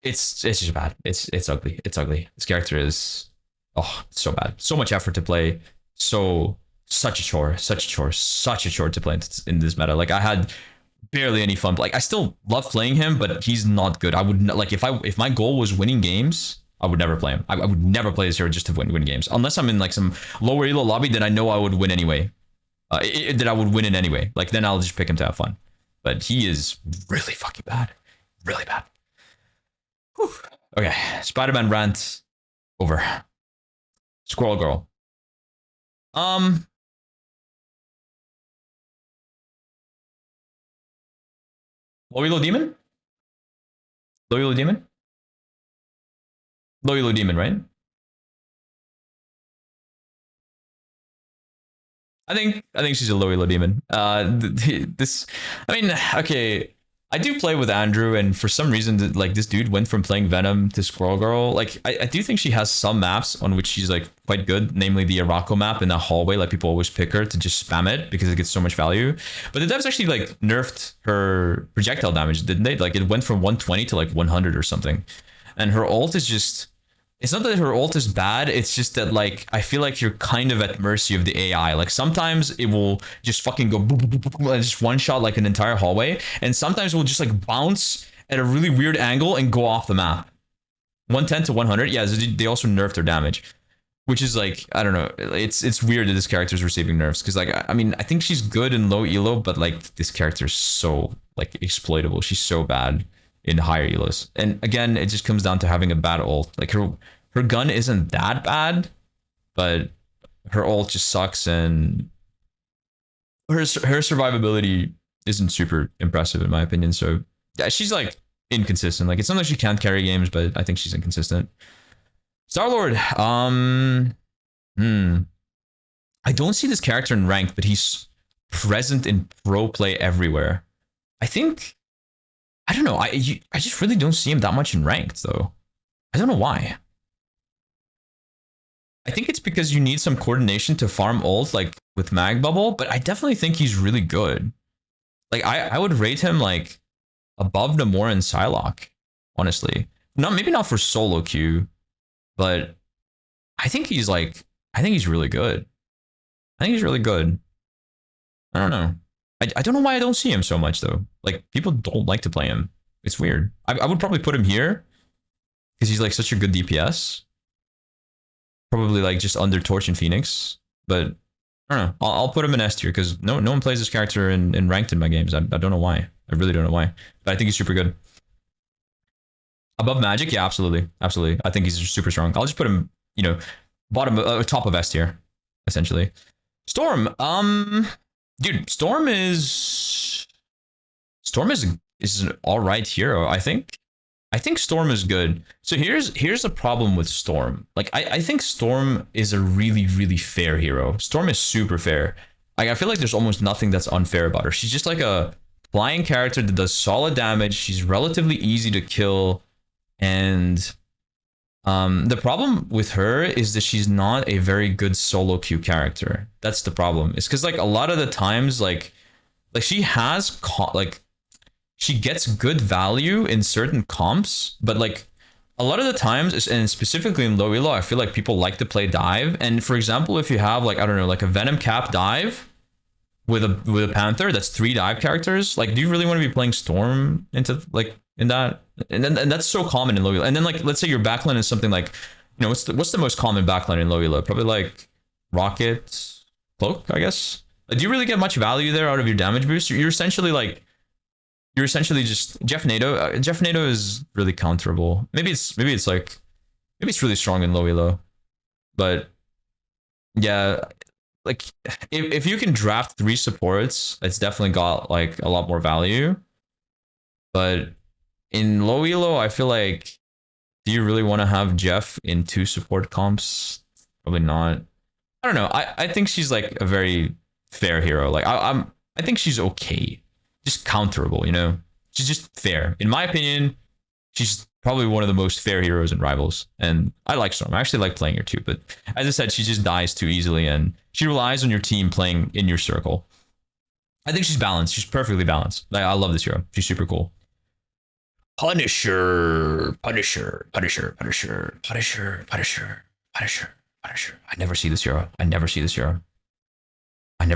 It's just bad. It's ugly. It's ugly. This character is, oh, it's so bad. So much effort to play. Such a chore to play in this meta. Like, I had barely any fun. Like, I still love playing him, but he's not good. I would like, if my goal was winning games, I would never play him. I would never play this hero just to win games, unless I'm in like some lower elo lobby that I know I would win anyway. That I would win in anyway. Like, then I'll just pick him to have fun. But he is really fucking bad. Really bad. Whew. Okay, Spider-Man rant over. Squirrel Girl. Low elo demon? Low elo demon? Low elo demon, right? I think she's a low elo demon. This, I mean, okay, I do play with Andrew, and for some reason, like, this dude went from playing Venom to Squirrel Girl. Like, I do think she has some maps on which she's like quite good, namely the Araco map in that hallway. Like, people always pick her to just spam it because it gets so much value. But the devs actually like nerfed her projectile damage, didn't they? Like, it went from 120 to like 100 or something. And her ult is just, it's not that her ult is bad, it's just that, like, I feel like you're kind of at mercy of the AI. Like, sometimes it will just fucking go boop, boop, boop, boop, and just one shot like an entire hallway, and sometimes it will just like bounce at a really weird angle and go off the map. 110 to 100, yeah, they also nerfed her damage, which is like, I don't know, it's weird that this character is receiving nerfs, because, like, I mean, I think she's good in low elo, but like, this character is so like exploitable. She's so bad in higher elos. And again, it just comes down to having a bad ult. Like, her gun isn't that bad, but her ult just sucks, and her survivability isn't super impressive in my opinion. So yeah, she's like inconsistent. Like it's not like she can't carry games, but I think she's inconsistent. Star-Lord, I don't see this character in ranked, but he's present in pro play everywhere. I think, I don't know, I just really don't see him that much in ranked though. I don't know why. I think it's because you need some coordination to farm ult like with Mag Bubble, but I definitely think he's really good. Like I would rate him like above Namor and Psylocke, honestly. Not maybe not for solo queue, but I think he's really good. I think he's really good. I don't know. I don't know why I don't see him so much though. Like people don't like to play him. It's weird. I would probably put him here because he's like such a good DPS. Probably like just under Torch and Phoenix, but I don't know. I'll put him in S tier because no one plays this character in ranked in my games. I don't know why. I really don't know why, but I think he's super good. Above Magik, yeah, absolutely, absolutely. I think he's super strong. I'll just put him, you know, bottom, top of S tier, essentially. Storm, dude, Storm is an all right hero. I think Storm is good. So here's the problem with Storm. Like I think Storm is a really fair hero. Storm is super fair. Like I feel like there's almost nothing that's unfair about her. She's just like a flying character that does solid damage. She's relatively easy to kill, and the problem with her is that she's not a very good solo queue character. That's the problem. It's because like a lot of the times like she has she gets good value in certain comps, but like a lot of the times, and specifically in low elo, I feel like people like to play dive. And for example, if you have like, I don't know, like a Venom cap dive with a Panther, that's 3 dive characters. Like, do you really want to be playing Storm into like in that? And that's so common in low elo. And then like, let's say your backline is something like, you know, what's the most common backline in low elo? Probably like Rocket, Cloak, I guess. Like, do you really get much value there out of your damage boost? You're essentially just Jeff NATO. Jeff NATO is really counterable. Maybe it's really strong in low elo, but yeah, like if you can draft 3 supports, it's definitely got like a lot more value. But in low elo, I feel like, do you really want to have Jeff in 2 support comps? Probably not. I don't know. I think she's like a very fair hero. Like I think she's okay. Just counterable, you know? She's just fair. In my opinion, she's probably one of the most fair heroes in Rivals. And I like Storm. I actually like playing her too. But as I said, she just dies too easily, and she relies on your team playing in your circle. I think she's balanced. She's perfectly balanced. I love this hero. She's super cool. Punisher. I never see this hero. I never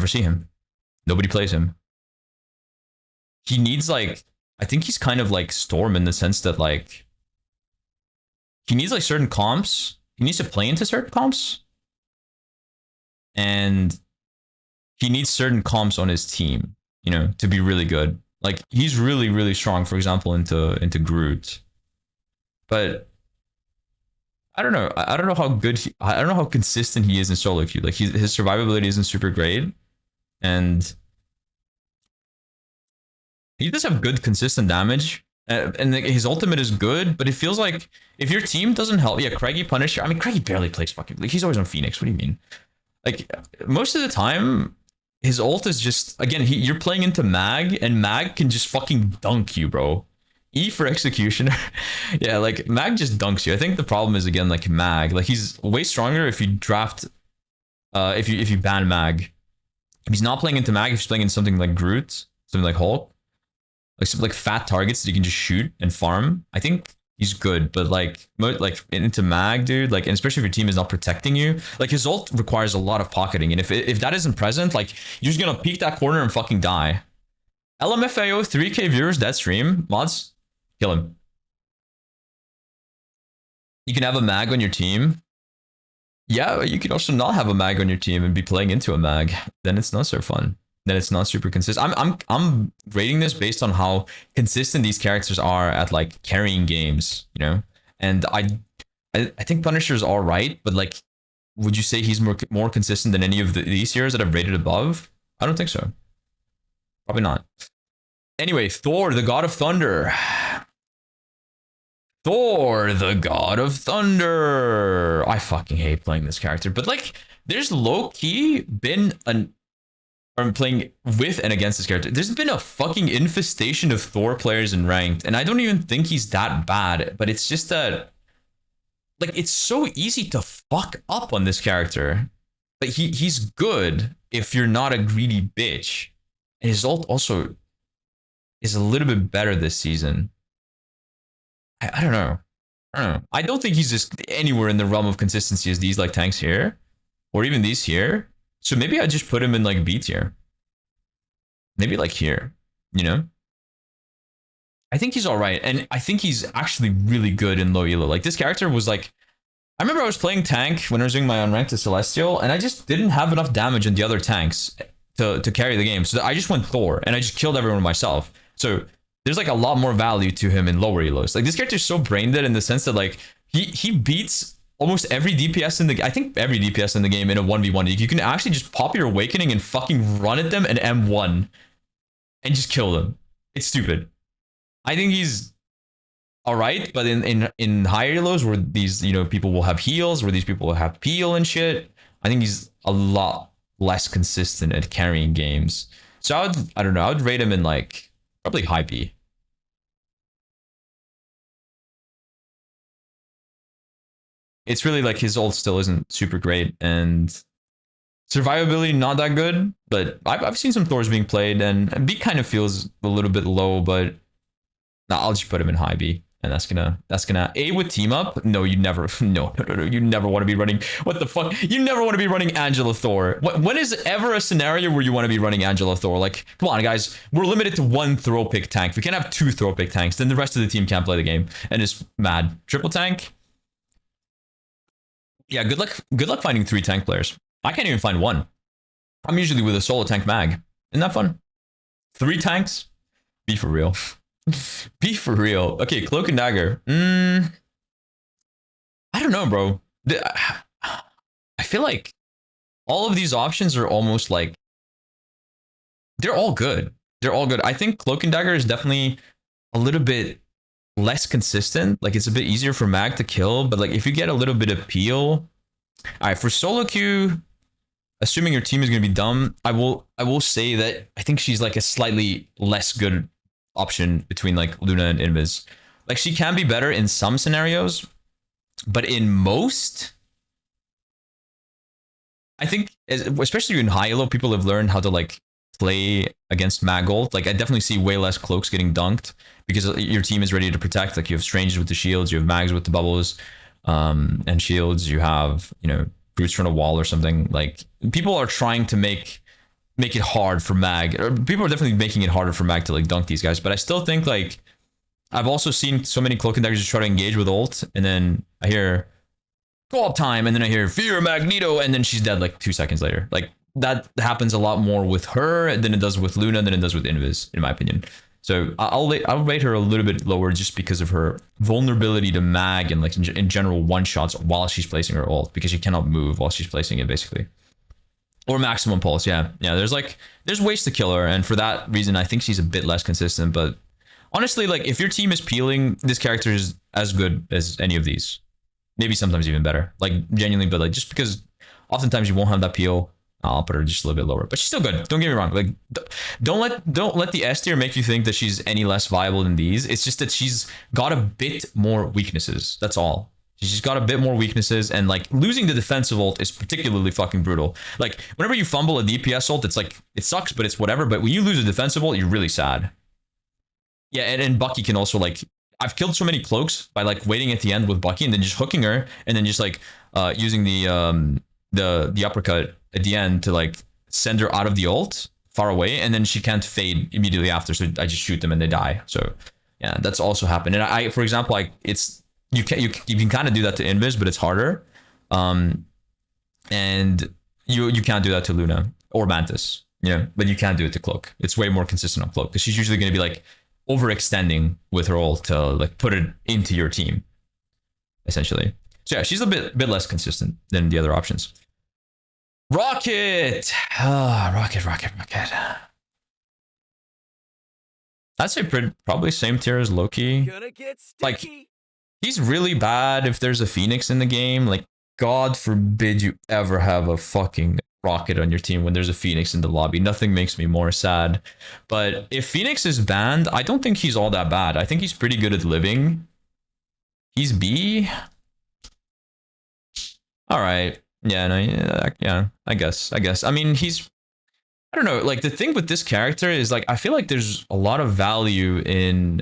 see him. Nobody plays him. He needs like, I think he's kind of like Storm in the sense that like he needs like certain comps. He needs to play into certain comps, and he needs certain comps on his team, you know, to be really good. Like he's really strong, for example, into Groot, but I don't know. I don't know how good. I don't know how consistent he is in solo queue. Like his survivability isn't super great, and he does have good consistent damage, and his ultimate is good, but it feels like if your team doesn't help, yeah, Craigie Punisher. I mean, Craigie barely plays fucking. Like he's always on Phoenix. What do you mean? Like most of the time, his ult is just, again, you're playing into Mag, and Mag can just fucking dunk you, bro. E for Executioner. Yeah, like Mag just dunks you. I think the problem is, again, like Mag. Like he's way stronger if you draft, if you ban Mag. If he's not playing into Mag, if he's playing in something like Groot, something like Hulk, like some like fat targets that you can just shoot and farm, I think he's good. But like into Mag, dude, like, and especially if your team is not protecting you, like his ult requires a lot of pocketing, and if that isn't present, like you're just gonna peek that corner and fucking die. LMFAO 3K viewers, that stream mods, kill him. You can have a Mag on your team. Yeah, you can also not have a Mag on your team and be playing into a Mag. Then it's not so fun. Then it's not super consistent. I'm rating this based on how consistent these characters are at like carrying games, you know. And I think Punisher is all right, but like would you say he's more consistent than any of these heroes that I've rated above? I don't think so. Probably not. Anyway, Thor, the God of Thunder. Thor, the God of Thunder. I fucking hate playing this character, but like, there's low-key been I'm playing with and against this character. There's been a fucking infestation of Thor players in ranked, and I don't even think he's that bad, but it's just that, like, it's so easy to fuck up on this character. Like, he's good if you're not a greedy bitch. And his ult also is a little bit better this season. I don't know. I don't think he's just anywhere in the realm of consistency as these like tanks here, or even these here. So maybe I just put him in like B tier. Maybe like here, you know? I think he's all right, and I think he's actually really good in low elo. Like, this character was like, I remember I was playing tank when I was doing my unranked to Celestial, and I just didn't have enough damage in the other tanks to carry the game. So I just went Thor, and I just killed everyone myself. So there's like a lot more value to him in lower elos. Like, this character is so brain dead in the sense that like he beats almost every DPS in the, I think every DPS in the game in a 1v1. You can actually just pop your Awakening and fucking run at them and M1 and just kill them. It's stupid. I think he's all right, but in higher elos where these, you know, people will have heals, where these people will have peel and shit, I think he's a lot less consistent at carrying games. So I don't know, I would rate him in like probably high B. It's really like his ult still isn't super great, and survivability not that good, but I've seen some Thors being played, and B kind of feels a little bit low, but nah, I'll just put him in high B, and that's gonna A with team up. No, you never, no, you never want to be running. What the fuck? You never want to be running Angela Thor. When is ever a scenario where you want to be running Angela Thor? Like, come on, guys, we're limited to one throw pick tank. If we can't have two throw pick tanks, then the rest of the team can't play the game, and it's mad. Triple tank. Yeah, good luck finding 3 tank players. I can't even find one. I'm usually with a solo tank mag. Isn't that fun? 3 tanks? Be for real. Be for real. Okay, Cloak and Dagger. I don't know, bro. I feel like all of these options are almost like, they're all good. They're all good. I think Cloak and Dagger is definitely a little bit less consistent. Like, it's a bit easier for mag to kill, but like if you get a little bit of peel. All right, for solo queue, assuming your team is going to be dumb, I will say that I think she's like a slightly less good option between like Luna and Invis. Like, she can be better in some scenarios, but in most, I think, especially in high elo, people have learned how to like play against mag ult. Like, I definitely see way less cloaks getting dunked because your team is ready to protect. Like, you have strangers with the shields, you have mags with the bubbles and shields, you have, you know, Groot's from a wall or something. Like, people are trying to make it hard for mag, or people are definitely making it harder for mag to like dunk these guys. But I still think, like, I've also seen so many Cloak and Daggers just try to engage with ult, and then I hear go up time, and then I hear fear Magneto, and then she's dead like 2 seconds later. Like, that happens a lot more with her than it does with Luna, than it does with Invis, in my opinion. So I'll rate her a little bit lower just because of her vulnerability to mag and like in general one shots while she's placing her ult, because she cannot move while she's placing it, basically. Or maximum pulse, yeah. There's ways to kill her, and for that reason I think she's a bit less consistent. But honestly, like, if your team is peeling, this character is as good as any of these. Maybe sometimes even better. Like, genuinely, but like, just because oftentimes you won't have that peel, I'll put her just a little bit lower. But she's still good. Don't get me wrong. Like, don't let the S tier make you think that she's any less viable than these. It's just that she's got a bit more weaknesses. That's all. She's got a bit more weaknesses, and like, losing the defensive ult is particularly fucking brutal. Like, whenever you fumble a DPS ult, it's like, it sucks, but it's whatever. But when you lose a defensive ult, you're really sad. Yeah, and Bucky can also, like, I've killed so many cloaks by like waiting at the end with Bucky and then just hooking her and then just like using the uppercut at the end to like send her out of the ult far away, and then she can't fade immediately after, so I just shoot them and they die. So yeah, that's also happened. And I, for example, like, it's you can kind of do that to Invis, but it's harder. And you can't do that to Luna or Mantis, you know, but you can't do it to Cloak. It's way more consistent on Cloak because she's usually going to be like overextending with her ult to like put it into your team, essentially. So yeah, she's a bit less consistent than the other options. Rocket! Rocket. I'd say probably same tier as Loki. Gonna get Like, sticky. he's really bad if there's a Phoenix in the game. Like, God forbid you ever have a fucking Rocket on your team when there's a Phoenix in the lobby. Nothing makes me more sad. But if Phoenix is banned, I don't think he's all that bad. I think he's pretty good at living. He's B. All right. Yeah, no, yeah, I guess. I mean, I don't know, like the thing with this character is like I feel like there's a lot of value in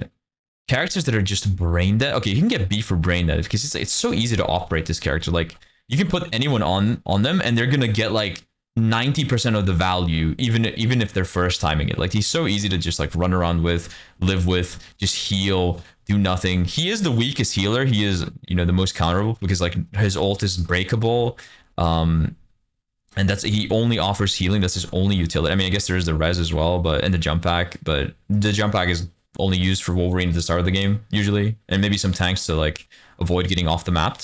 characters that are just brain dead. Okay, you can get B for brain dead because it's so easy to operate this character. Like you can put anyone on them and they're gonna get like 90% of the value, even if they're first timing it. Like he's so easy to just like run around with, live with, just heal, do nothing. He is the weakest healer. He is, you know, the most counterable because like his ult is breakable. And that's, he only offers healing. That's his only utility. I mean, I guess there is the res as well, but and the jump pack, but the jump pack is only used for Wolverine at the start of the game usually, and maybe some tanks to like avoid getting off the map.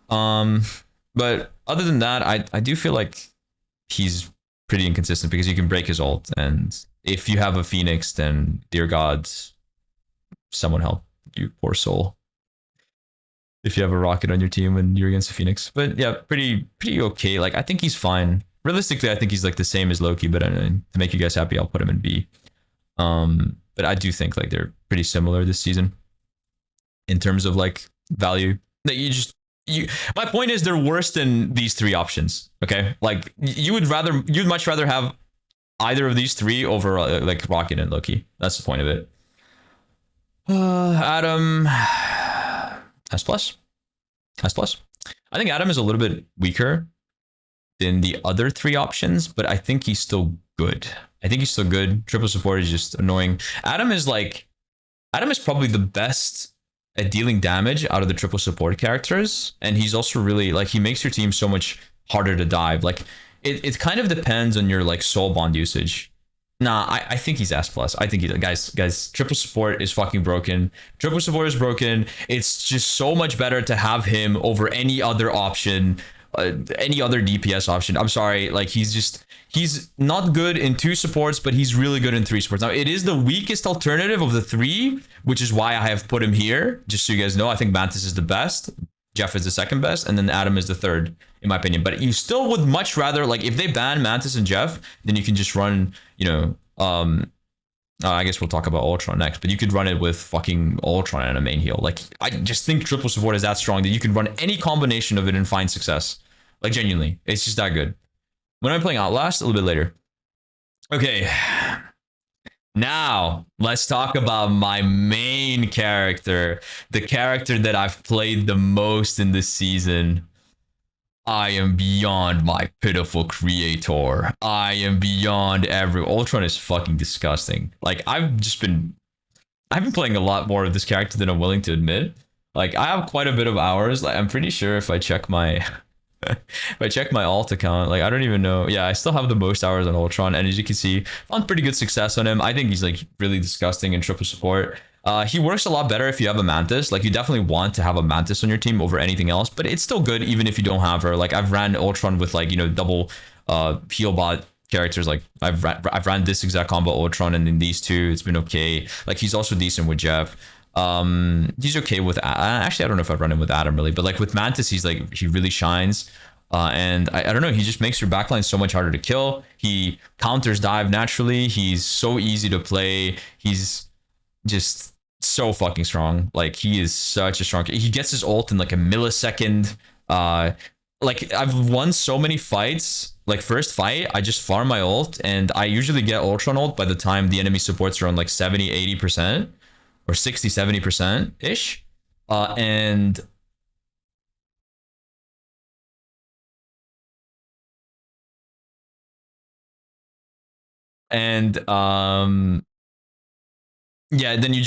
But other than that, I do feel like he's pretty inconsistent because you can break his ult, and if you have a Phoenix, then dear God, someone help you, poor soul. If you have a Rocket on your team and you're against a Phoenix. But yeah, pretty okay. Like I think he's fine. Realistically, I think he's like the same as Loki, but to make you guys happy, I'll put him in B. But I do think like they're pretty similar this season in terms of like value. That my point is they're worse than these three options. Okay, like you'd much rather have either of these three over like Rocket and Loki. That's the point of it. Adam. S plus. I think Adam is a little bit weaker than the other three options, but I think he's still good. Triple support is just annoying. Adam is probably the best at dealing damage out of the triple support characters, and he's also really like he makes your team so much harder to dive. Like it kind of depends on your like soul bond usage. Nah, I think he's S plus. I think guys, triple support is fucking broken. Triple support is broken. It's just so much better to have him over any other option, any other DPS option. I'm sorry, like he's not good in 2 supports, but he's really good in 3 supports. Now it is the weakest alternative of the 3, which is why I have put him here. Just so you guys know, I think Mantis is the best. Jeff is the second best, and then Adam is the third, in my opinion. But you still would much rather, like, if they ban Mantis and Jeff, then you can just run, you know, I guess we'll talk about Ultron next, but you could run it with fucking Ultron and a main heal. Like, I just think triple support is that strong that you can run any combination of it and find success. Like, genuinely, it's just that good. When I'm playing Outlast, a little bit later. Okay. Now, let's talk about my main character, the character that I've played the most in this season. I am beyond my pitiful creator. I am beyond Ultron is fucking disgusting. Like, I've been playing a lot more of this character than I'm willing to admit. Like, I have quite a bit of hours. Like, I'm pretty sure if I check my if I check my alt account, like I don't even know. Yeah, I still have the most hours on Ultron, and as you can see, found pretty good success on him. I think he's like really disgusting in triple support. He works a lot better if you have a Mantis. Like you definitely want to have a Mantis on your team over anything else, but it's still good even if you don't have her. Like I've ran Ultron with like, you know, double heal bot characters. Like I've ran this exact combo Ultron, and in these two, it's been okay. Like he's also decent with Jeff. He's okay with actually I don't know if I've run him with Adam really, but like with Mantis he really shines, and I don't know, he just makes your backline so much harder to kill. He counters dive naturally. He's so easy to play. He's just so fucking strong. Like he is such a strong, he gets his ult in like a millisecond. Like I've won so many fights. Like first fight I just farm my ult, and I usually get Ultron ult by the time the enemy supports are on like 70-80%. Or 60-70% ish, and yeah, then you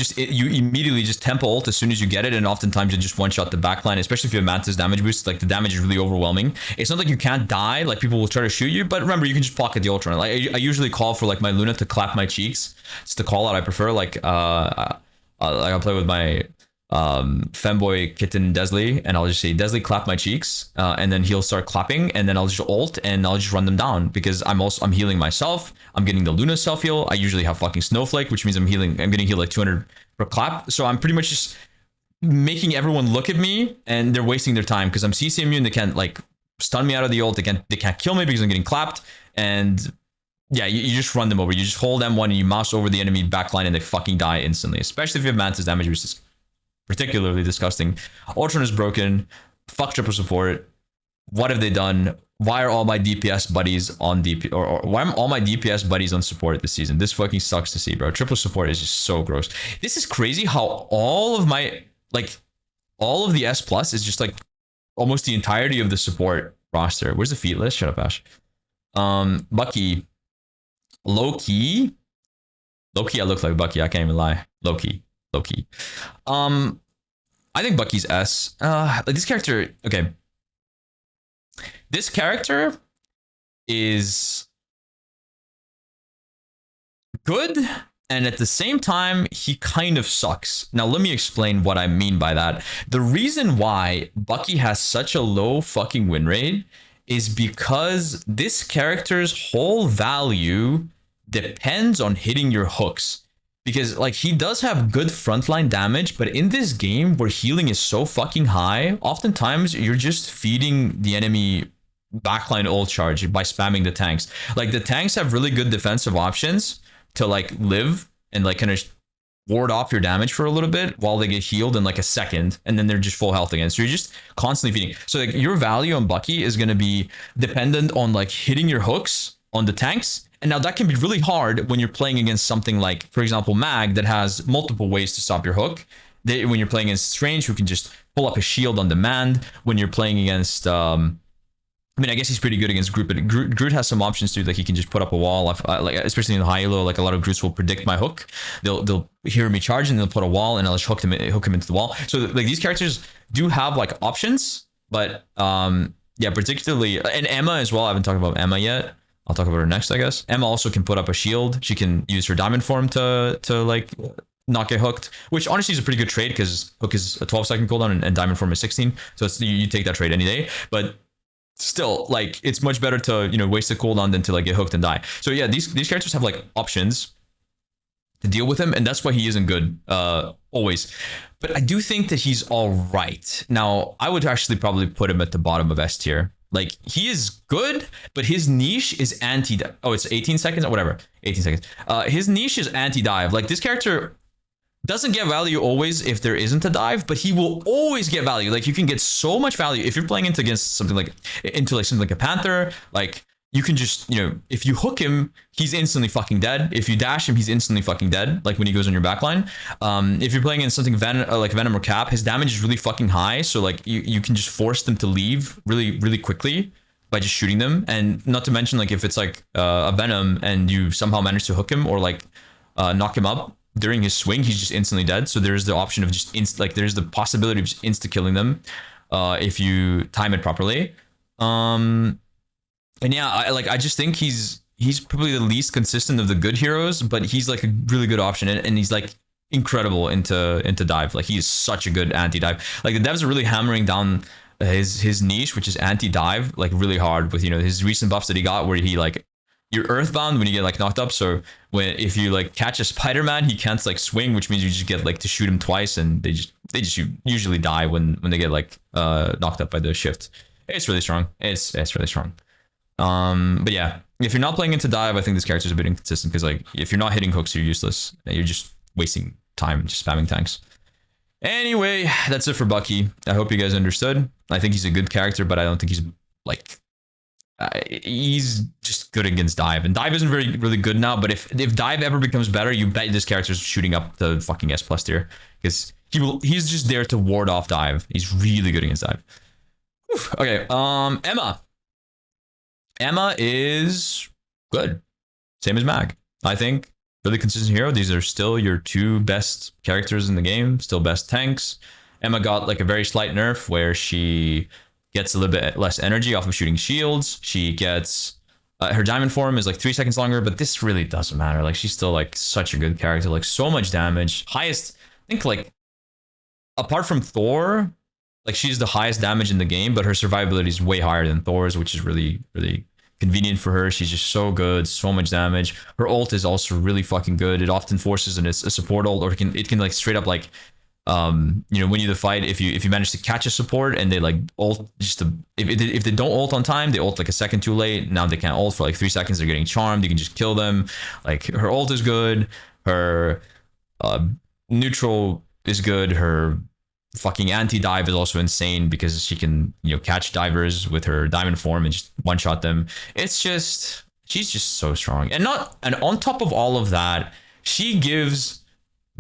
immediately just tempo ult as soon as you get it, and oftentimes you just one shot the backline, especially if you have Mantis damage boost. Like the damage is really overwhelming. It's not like you can't die, like people will try to shoot you, but remember you can just pocket the Ultron. Like I usually call for like my Luna to clap my cheeks. It's the call out I prefer. Like I'll play with my femboy kitten Desley, and I'll just say Desley clap my cheeks, and then he'll start clapping, and then I'll just ult and I'll just run them down because I'm healing myself. I'm getting the Luna self heal. I usually have fucking Snowflake, which means I'm getting healed like 200 per clap. So I'm pretty much just making everyone look at me, and they're wasting their time because I'm CC immune. They can't like stun me out of the ult. They can't kill me because I'm getting clapped. And yeah, you just run them over. You just hold M1 and you mouse over the enemy backline and they fucking die instantly. Especially if you have Mantis damage, which is particularly disgusting. Ultron is broken. Fuck triple support. What have they done? Why are all my DPS buddies on DP or why are all my DPS buddies on support this season? This fucking sucks to see, bro. Triple support is just so gross. This is crazy how all of the S plus is just like almost the entirety of the support roster. Where's the feat list? Shut up, Ash. Bucky. Loki, I look like Bucky. I can't even lie. Loki. I think Bucky's S. Like this character. Okay, this character is good, and at the same time, he kind of sucks. Now, let me explain what I mean by that. The reason why Bucky has such a low fucking win rate is because this character's whole value depends on hitting your hooks. Because like he does have good frontline damage, but in this game where healing is so fucking high, oftentimes you're just feeding the enemy backline ult charge by spamming the tanks. Like the tanks have really good defensive options to like live and like kind of ward off your damage for a little bit while they get healed in like a second, and then they're just full health again. So you're just constantly feeding. So like your value on Bucky is going to be dependent on like hitting your hooks on the tanks. And now that can be really hard when you're playing against something like, for example, Mag that has multiple ways to stop your hook. When you're playing against Strange, who can just pull up a shield on demand. When you're playing against, I mean, I guess he's pretty good against Groot, but Groot has some options too. Like he can just put up a wall, like especially in the high elo. Like a lot of Groots will predict my hook. They'll hear me charge and they'll put a wall, and I'll just hook him into the wall. So like these characters do have like options, but yeah, particularly and Emma as well. I haven't talked about Emma yet. I'll talk about her next, I guess. Emma also can put up a shield. She can use her diamond form to like not get hooked, which honestly is a pretty good trade because hook is a 12-second cooldown and diamond form is 16. So it's, you take that trade any day. But still, like it's much better to waste the cooldown than to like get hooked and die. So yeah, these characters have like options to deal with him, and that's why he isn't good always. But I do think that he's all right. Now I would actually probably put him at the bottom of S tier. Like he is good, but his niche is anti. Oh, it's 18 seconds or whatever. 18 seconds. His niche is anti-dive. Like this character doesn't get value always if there isn't a dive, but he will always get value. Like you can get so much value if you're playing against something like something like a Panther. Like you can just if you hook him, he's instantly fucking dead. If you dash him, he's instantly fucking dead. Like when he goes on your backline. If you're playing in something like Venom or Cap, his damage is really fucking high. So like you can just force them to leave really quickly by just shooting them. And not to mention like if it's like a Venom and you somehow manage to hook him or like knock him up during his swing, he's just instantly dead. So there's the option of just there's the possibility of just insta killing them if you time it properly. And yeah, I just think he's probably the least consistent of the good heroes, but he's like a really good option, and he's like incredible into dive. Like he is such a good anti-dive. Like the devs are really hammering down his niche, which is anti-dive, like really hard with his recent buffs that he got, where he like you're earthbound when you get like knocked up. So if you like catch a Spider-Man, he can't like swing, which means you just get like to shoot him twice, and they just usually die when they get like knocked up by the shift. It's really strong. It's really strong. But yeah, if you're not playing into dive, I think this character is a bit inconsistent because like if you're not hitting hooks, you're useless. You're just wasting time just spamming tanks. Anyway, that's it for Bucky. I hope you guys understood. I think he's a good character, but I don't think he's like he's just good against dive, and dive isn't really good now. But if dive ever becomes better, you bet this character's shooting up the fucking S plus tier because he's just there to ward off dive. He's really good against dive. Whew. Okay, Emma is good. Same as Mag. I think really consistent hero. These are still your two best characters in the game. Still best tanks. Emma got like a very slight nerf where she gets a little bit less energy off of shooting shields. She gets her diamond form is like 3 seconds longer, but this really doesn't matter. Like she's still like such a good character. Like so much damage. Highest, I think like apart from Thor, like she's the highest damage in the game, but her survivability is way higher than Thor's, which is really, really convenient for her. She's just so good, so much damage. Her ult is also really fucking good. It often forces a support ult, or it can like straight up like you know, when you do the fight, if you manage to catch a support and they like ult just to, if they don't ult on time, they ult like a second too late. Now they can't ult for like 3 seconds. They're getting charmed. You can just kill them. Like her ult is good. Her neutral is good. Her fucking anti-dive is also insane because she can, you know, catch divers with her diamond form and just one-shot them. It's just, she's just so strong. And on top of all of that, she gives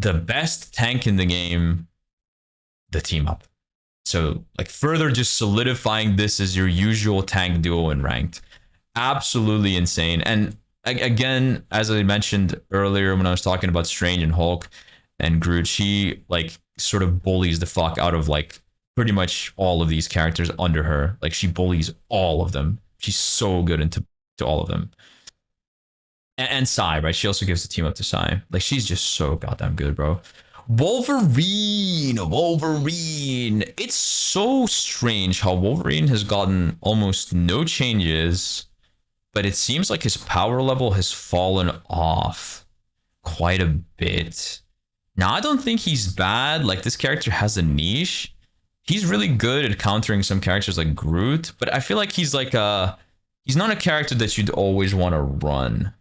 the best tank in the game the team up. So like further just solidifying this as your usual tank duo in ranked. Absolutely insane. And again, as I mentioned earlier when I was talking about Strange and Hulk and Groot, she like sort of bullies the fuck out of like pretty much all of these characters under her. Like she bullies all of them. She's so good into all of them. And Psy, right? She also gives the team up to Psy. Like she's just so goddamn good, bro. Wolverine. It's so strange how Wolverine has gotten almost no changes, but it seems like his power level has fallen off quite a bit. Now, I don't think he's bad. Like, this character has a niche. He's really good at countering some characters like Groot, but I feel like he's like he's not a character that you'd always want to run.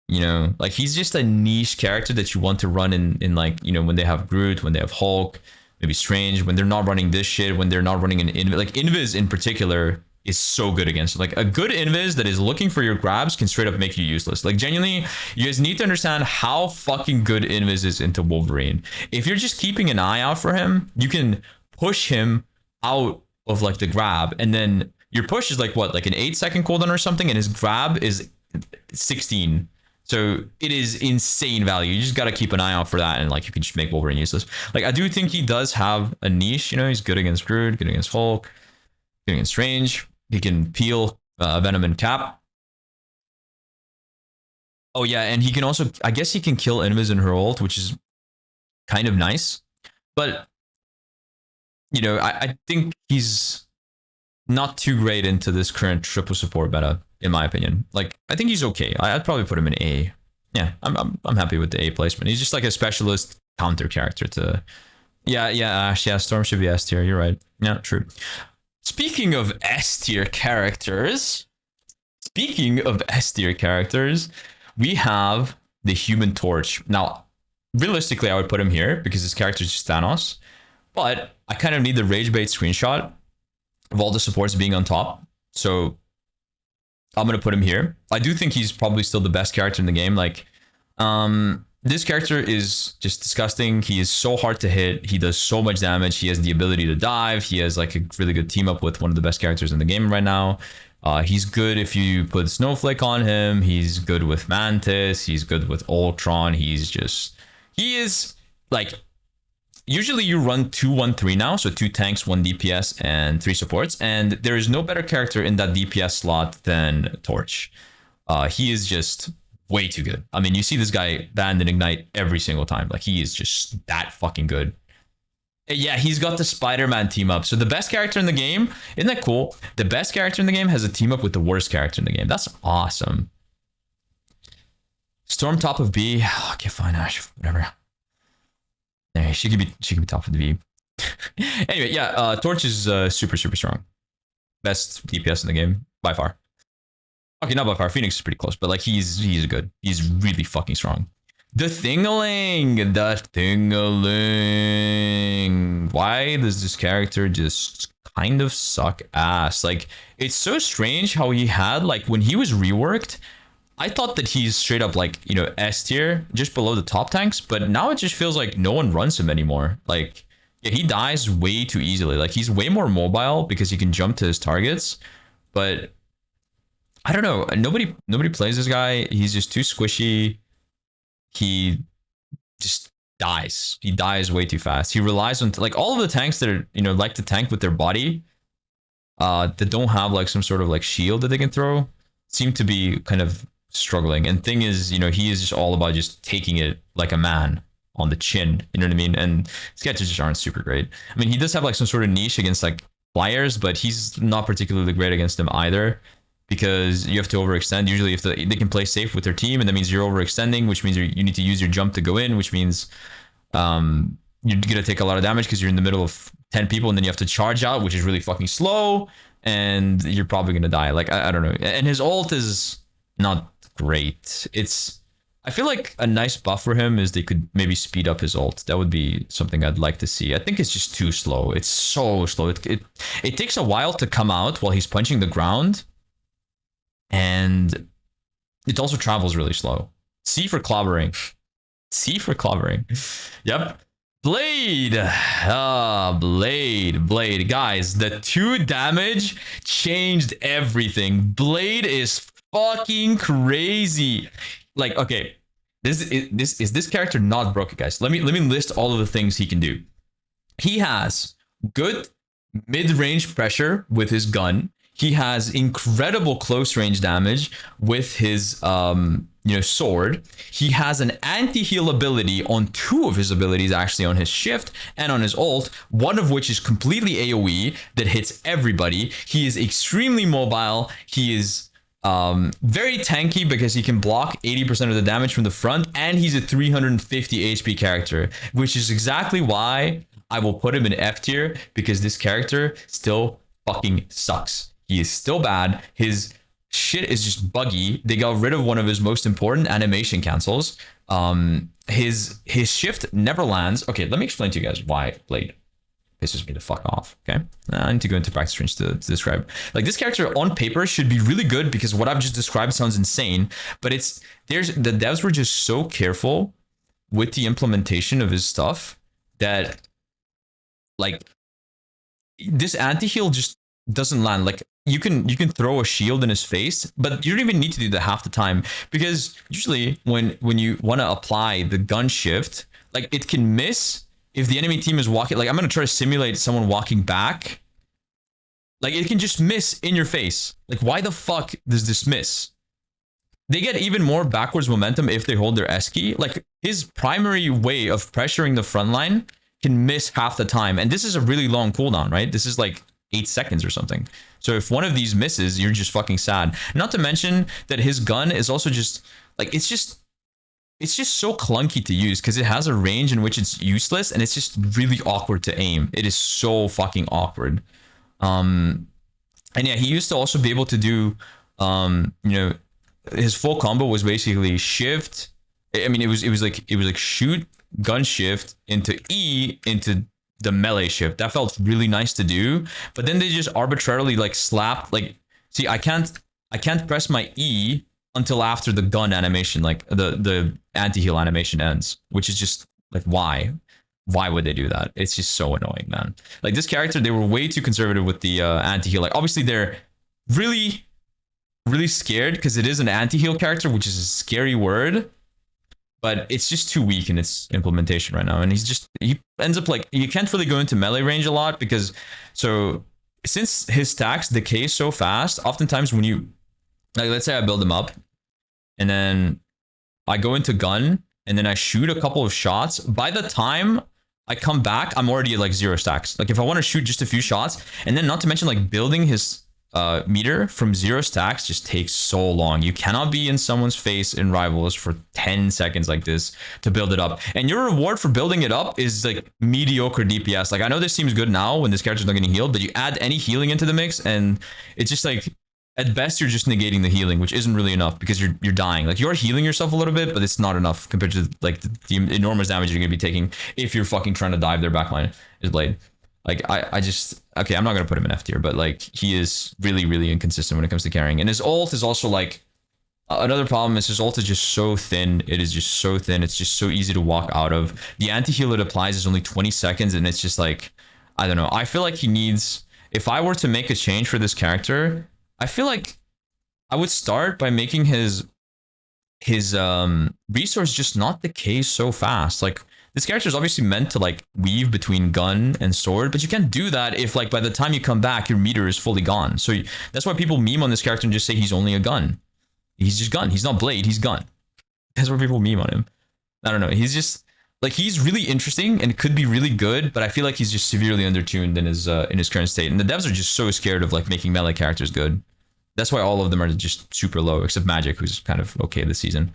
You know, like he's just a niche character that you want to run in like, you know, when they have Groot, when they have Hulk, maybe Strange, when they're not running this shit, when they're not running an Invis. Like Invis in particular is so good against it. Like a good Invis that is looking for your grabs can straight up make you useless. Like genuinely, you guys need to understand how fucking good Invis is into Wolverine. If you're just keeping an eye out for him, you can push him out of like the grab, and then your push is like what, like an 8-second cooldown or something, and his grab is 16. So it is insane value. You just got to keep an eye out for that, and like you can just make Wolverine useless. Like I do think he does have a niche. You know, he's good against Groot, good against Hulk, good against Strange. He can peel Venom and Cap. Oh yeah, and he can also, I guess he can kill Invis in her ult, which is kind of nice. But you know, I think he's not too great into this current triple support meta, in my opinion. Like, I think he's okay. I'd probably put him in A. Yeah, I'm happy with the A placement. He's just like a specialist counter character to. Yeah, Ash. Yeah, Storm should be S tier. You're right. Yeah, true. Speaking of S tier characters, we have the Human Torch. Now, realistically, I would put him here because his character is just Thanos. But I kind of need the rage bait screenshot of all the supports being on top. So I'm going to put him here. I do think he's probably still the best character in the game. Like, this character is just disgusting. He is so hard to hit. He does so much damage. He has the ability to dive. He has like a really good team up with one of the best characters in the game right now. He's good if you put Snowflake on him. He's good with Mantis. He's good with Ultron. He is like, usually you run 2-1-3 now, so 2 tanks, 1 DPS, and 3 supports, and there is no better character in that DPS slot than Torch. He is just way too good. I mean, you see this guy banned and ignite every single time. Like, he is just that fucking good. Yeah, he's got the Spider-Man team up. So the best character in the game, isn't that cool? The best character in the game has a team up with the worst character in the game. That's awesome. Storm top of B. Okay, fine, Ash, whatever. Yeah, she could be top of the V. Anyway, yeah, Torch is super strong. Best DPS in the game by far. Okay, not by far. Phoenix is pretty close, but like he's good. He's really fucking strong. The Thingling. Why does this character just kind of suck ass? Like, it's so strange how he had, like, when he was reworked, I thought that he's straight up like, you know, S tier, just below the top tanks, but now it just feels like no one runs him anymore. Like, yeah, he dies way too easily. Like, he's way more mobile because he can jump to his targets, but I don't know. Nobody plays this guy. He's just too squishy. He just dies. He dies way too fast. He relies on, like, all of the tanks that are, you know, like to tank with their body, that don't have like some sort of like shield that they can throw, seem to be kind of struggling. And thing is, you know, he is just all about just taking it like a man on the chin. You know what I mean? And sketches just aren't super great. I mean, he does have like some sort of niche against like flyers, but he's not particularly great against them either, because you have to overextend. Usually if they can play safe with their team, and that means you're overextending, which means you need to use your jump to go in, which means you're gonna take a lot of damage because you're in the middle of 10 people, and then you have to charge out, which is really fucking slow, and you're probably gonna die. Like, I don't know. And his ult is not great. I feel like a nice buff for him is they could maybe speed up his ult. That would be something I'd like to see. I think it's just too slow. It's so slow. It takes a while to come out while he's punching the ground, and it also travels really slow. C for clobbering. C for clobbering. Yep. Blade. Blade. Guys, the 2 damage changed everything. Blade is fucking crazy. Like, okay, this character not broken, guys. Let me list all of the things he can do. He has good mid-range pressure with his gun. He has incredible close range damage with his sword. He has an anti-heal ability on 2 of his abilities, actually, on his shift and on his ult, one of which is completely AoE that hits everybody. He is extremely mobile. He is very tanky because he can block 80% of the damage from the front, and he's a 350 HP character, which is exactly why I will put him in F tier, because this character still fucking sucks. He is still bad. His shit is just buggy. They got rid of one of his most important animation cancels. His shift never lands. Okay, let me explain to you guys why Blade pisses me the fuck off. Okay, I need to go into practice range to describe. Like, this character on paper should be really good because what I've just described sounds insane, but the devs were just so careful with the implementation of his stuff that, like, this anti-heal just doesn't land. Like, you can throw a shield in his face, but you don't even need to do that half the time, because usually when you want to apply the gun shift, like, it can miss if the enemy team is walking. Like, I'm gonna try to simulate someone walking back. Like, it can just miss in your face. Like, why the fuck does this miss? They get even more backwards momentum if they hold their S key. Like, his primary way of pressuring the front line can miss half the time, and this is a really long cooldown, right? This is like 8 seconds or something. So if one of these misses, you're just fucking sad. Not to mention that his gun is also just like, it's just so clunky to use because it has a range in which it's useless, and it's just really awkward to aim. It is so fucking awkward. And yeah, he used to also be able to do his full combo was basically shift. I mean, it was like shoot, gun shift into E into the melee shift. That felt really nice to do, but then they just arbitrarily like slapped, like, see, I can't press my E until after the gun animation, like the anti-heal animation ends, which is just like, why would they do that? It's just so annoying, man. Like, this character, they were way too conservative with the anti-heal. Like, obviously they're really scared because it is an anti-heal character, which is a scary word, but it's just too weak in its implementation right now. And he ends up like, you can't really go into melee range a lot because, so since his stacks decay so fast, oftentimes when you, like, let's say I build him up and then I go into gun and then I shoot a couple of shots, by the time I come back, I'm already at like 0 stacks. Like, if I want to shoot just a few shots, and then not to mention like building his meter from 0 stacks just takes so long. You cannot be in someone's face in rivals for 10 seconds like this to build it up, and your reward for building it up is like mediocre DPS. Like, I know this seems good now when this character's not getting healed, but you add any healing into the mix and it's just like, at best you're just negating the healing, which isn't really enough because you're dying. Like, you're healing yourself a little bit, but it's not enough compared to like the enormous damage you're gonna be taking if you're fucking trying to dive their backline. Is Blade. Like, I just, okay, I'm not going to put him in F tier, but like, he is really inconsistent when it comes to carrying. And his ult is also like, another problem is his ult is just so thin. It is just so thin. It's just so easy to walk out of. The anti-heal it applies is only 20 seconds, and it's just like, I don't know. I feel like he needs, if I were to make a change for this character, I feel like I would start by making his resource just not decay so fast. Like, this character is obviously meant to like weave between gun and sword, but you can't do that if like by the time you come back your meter is fully gone. So that's why people meme on this character and just say he's only a gun. He's just gun. He's not Blade. He's gun. That's why people meme on him. I don't know. He's just, like he's really interesting and could be really good, but I feel like he's just severely undertuned in his current state. And the devs are just so scared of like making melee characters good. That's why all of them are just super low, except Magik, who's kind of okay this season.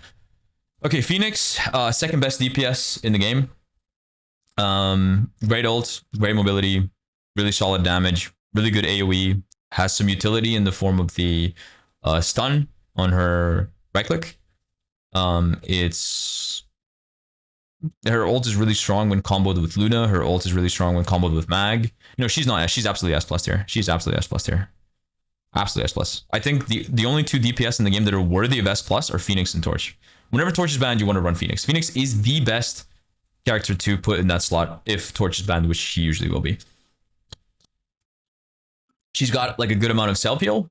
Okay, Phoenix, second best DPS in the game. Great ult, great mobility, really solid damage, really good AoE. Has some utility in the form of the stun on her right click. It's her ult is really strong when comboed with Luna. Her ult is really strong when comboed with Mag. No, she's not. She's absolutely S plus tier. She's absolutely S plus tier. Absolutely S plus. I think the only two DPS in the game that are worthy of S plus are Phoenix and Torch. Whenever Torch is banned, you want to run Phoenix. Phoenix is the best character to put in that slot if Torch is banned, which she usually will be. She's got like a good amount of cell peel.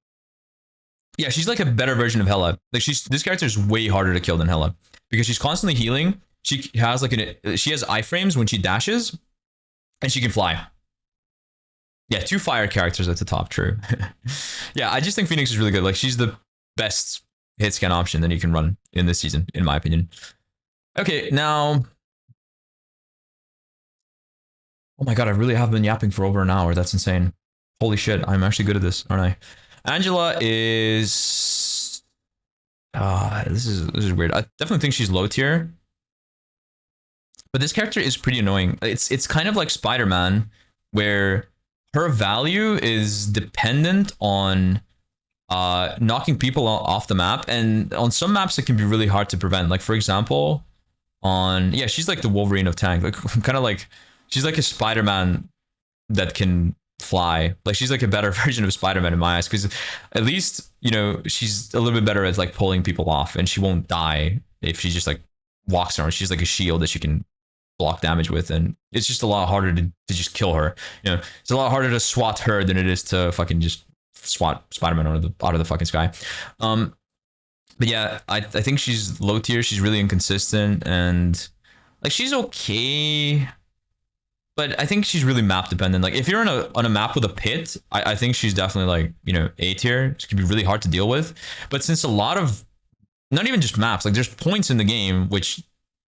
Yeah, she's like a better version of Hela. Like this character is way harder to kill than Hela because she's constantly healing. She has like she has iframes when she dashes, and she can fly. Yeah, 2 fire characters at the top. True. Yeah, I just think Phoenix is really good. Like she's the best hit scan option that you can run in this season, in my opinion. Okay, now. Oh my god, I really have been yapping for over an hour. That's insane. Holy shit, I'm actually good at this, aren't I? Angela is... this is weird. I definitely think she's low tier. But this character is pretty annoying. It's kind of like Spider-Man, where her value is dependent on knocking people off the map. And on some maps, it can be really hard to prevent. Like, for example, on... Yeah, she's like the Wolverine of tank. Like, kind of like... She's like a Spider-Man that can fly. Like she's like a better version of Spider-Man in my eyes, because at least, you know, she's a little bit better at like pulling people off, and she won't die if she just like walks around. She's like a shield that she can block damage with, and it's just a lot harder to just kill her. You know, it's a lot harder to swat her than it is to fucking just swat Spider-Man out of the fucking sky. But yeah, I think she's low tier. She's really inconsistent, and like she's okay. But I think she's really map dependent. Like if you're on a map with a pit, I think she's definitely like, you know, A tier. She can be really hard to deal with. But since a lot of, not even just maps, like there's points in the game which,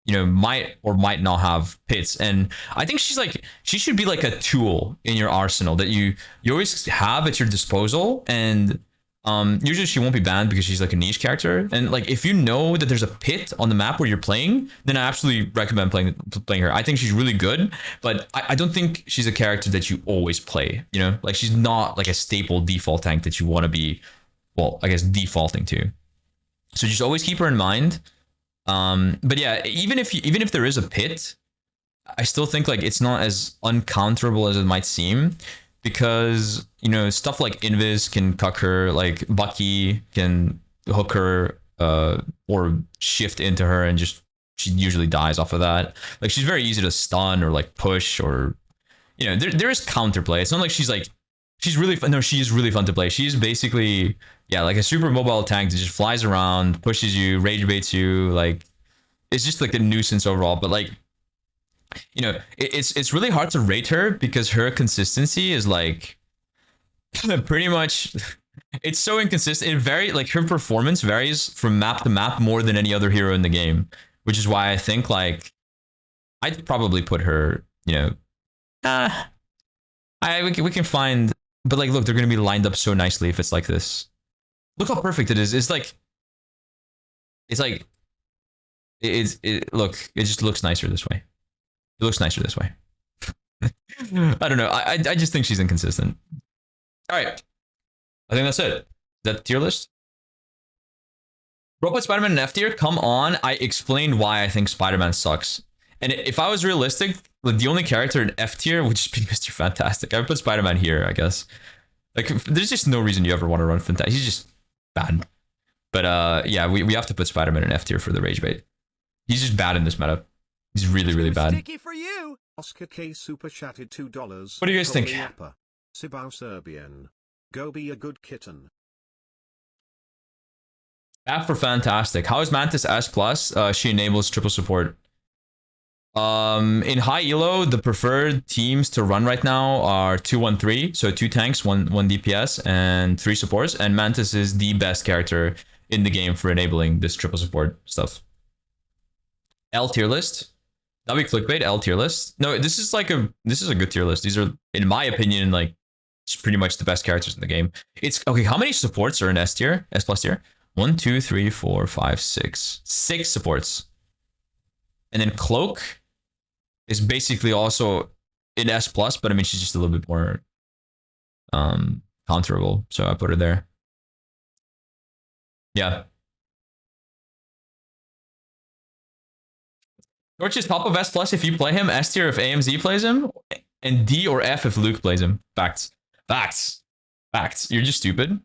you know, might or might not have pits. And I think she should be like a tool in your arsenal that you always have at your disposal. And usually she won't be banned because she's like a niche character. And like if you know that there's a pit on the map where you're playing, then I absolutely recommend playing her. I think she's really good, but I don't think she's a character that you always play. You know, like she's not like a staple default tank that you want to be, well, I guess defaulting to. So just always keep her in mind. But yeah, even if there is a pit, I still think like it's not as uncounterable as it might seem. Because, you know, stuff like Invis can cuck her, like Bucky can hook her or shift into her, and just she usually dies off of that. Like she's very easy to stun or like push, or, you know, there is counterplay. It's not like she's really fun. No, she is really fun to play. She's basically, yeah, like a super mobile tank that just flies around, pushes you, rage baits you. Like it's just like a nuisance overall. But like, you know, it's really hard to rate her because her consistency is like pretty much, it's so inconsistent. Like her performance varies from map to map more than any other hero in the game, which is why I think like I'd probably put her, you know, we can find, but like look, they're gonna be lined up so nicely if it's like this. Look how perfect it is. Look, it just looks nicer this way. It looks nicer this way. I don't know. I just think she's inconsistent. All right. I think that's it. Is that the tier list? Bro, put Spider-Man in F tier? Come on. I explained why I think Spider-Man sucks. And if I was realistic, the only character in F tier would just be Mr. Fantastic. I would put Spider-Man here, I guess. Like, there's just no reason you ever want to run Fantastic. He's just bad. But yeah, we have to put Spider-Man in F tier for the rage bait. He's just bad in this meta. He's really, really bad. Sticky for you. Oscar K super chatted $2. What do you guys think? Sibau Serbian. Go be a good kitten. App for Fantastic. How is Mantis S plus? She enables triple support. In high elo, the preferred teams to run right now are 2-1-3, so 2 tanks, 1 DPS, and 3 supports. And Mantis is the best character in the game for enabling this triple support stuff. L tier list. That'd be clickbait. L tier list. No, this is a good tier list. These are, in my opinion, like it's pretty much the best characters in the game. It's okay. How many supports are in S tier? S plus tier? 1, 2, 3, 4, 5, 6. 6 supports. And then Cloak is basically also in S plus, but I mean she's just a little bit more counterable. So I put her there. Yeah. Torch is top of S plus if you play him, S tier if AMZ plays him, and D or F if Luke plays him. Facts. Facts. Facts. You're just stupid.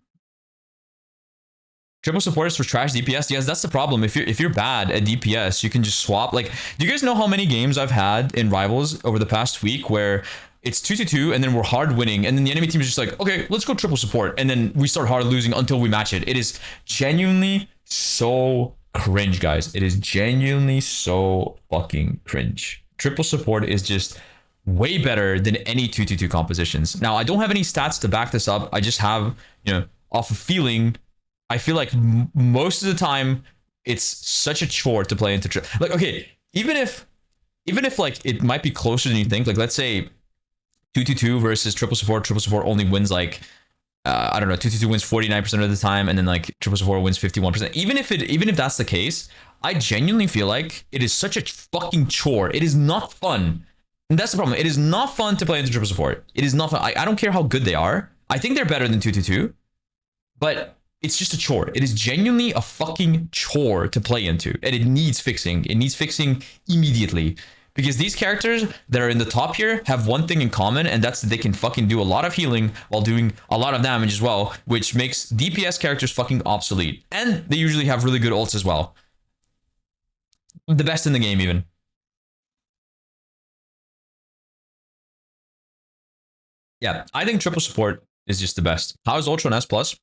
Triple supporters for trash DPS. Yes, that's the problem. If you're bad at DPS, you can just swap. Like, do you guys know how many games I've had in Rivals over the past week where it's 2-2 and then we're hard winning, and then the enemy team is just like, okay, let's go triple support, and then we start hard losing until we match it. It is genuinely so cringe, guys. It is genuinely so fucking cringe. Triple support is just way better than any 2-2 compositions. Now, I don't have any stats to back this up. I just have, off of feeling. I feel like most of the time it's such a chore to play into like, okay, even if like it might be closer than you think, like let's say 2-2 versus triple support only wins like I don't know, 2-2 wins 49% of the time, and then like triple support wins 51%. Even if that's the case, I genuinely feel like it is such a fucking chore. It is not fun. And that's the problem. It is not fun to play into triple support. It is not fun. I don't care how good they are. I think they're better than 2-2, but it's just a chore. It is genuinely a fucking chore to play into, and it needs fixing. It needs fixing immediately, because these characters that are in the top here have one thing in common, and that's that they can fucking do a lot of healing while doing a lot of damage as well, which makes DPS characters fucking obsolete. And they usually have really good ults as well. The best in the game, even. Yeah, I think triple support is just the best. How is Ultron S plus?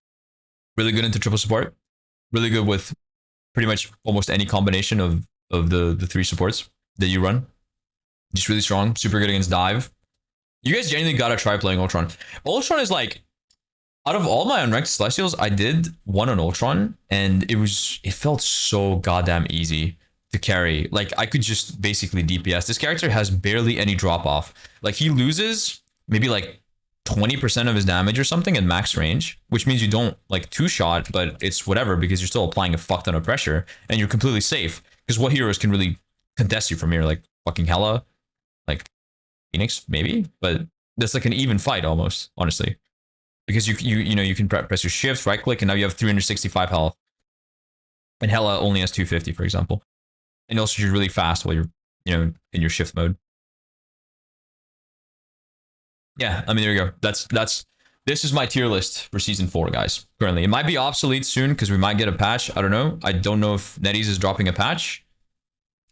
Really good into triple support. Really good with pretty much almost any combination of the 3 supports that you run. Just really strong. Super good against dive. You guys genuinely gotta try playing Ultron. Ultron is like, out of all my unranked Celestials, I did one on Ultron, and it felt so goddamn easy to carry. Like, I could just basically DPS. This character has barely any drop off. Like, he loses maybe like 20% of his damage or something at max range, which means you don't like 2-shot, but it's whatever because you're still applying a fuck ton of pressure and you're completely safe. Because what heroes can really contest you from here? Like fucking Hela, like Phoenix maybe, but that's like an even fight almost, honestly, because you can press your shift, right click, and now you have 365 health, and Hela only has 250, for example, and also you're really fast while you're in your shift mode. Yeah, I mean, there you go. This is my tier list for season 4, guys. Currently, it might be obsolete soon because we might get a patch. I don't know. I don't know if NetEase is dropping a patch.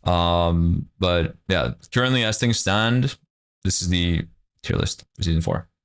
But yeah, currently as things stand, this is the tier list for season 4.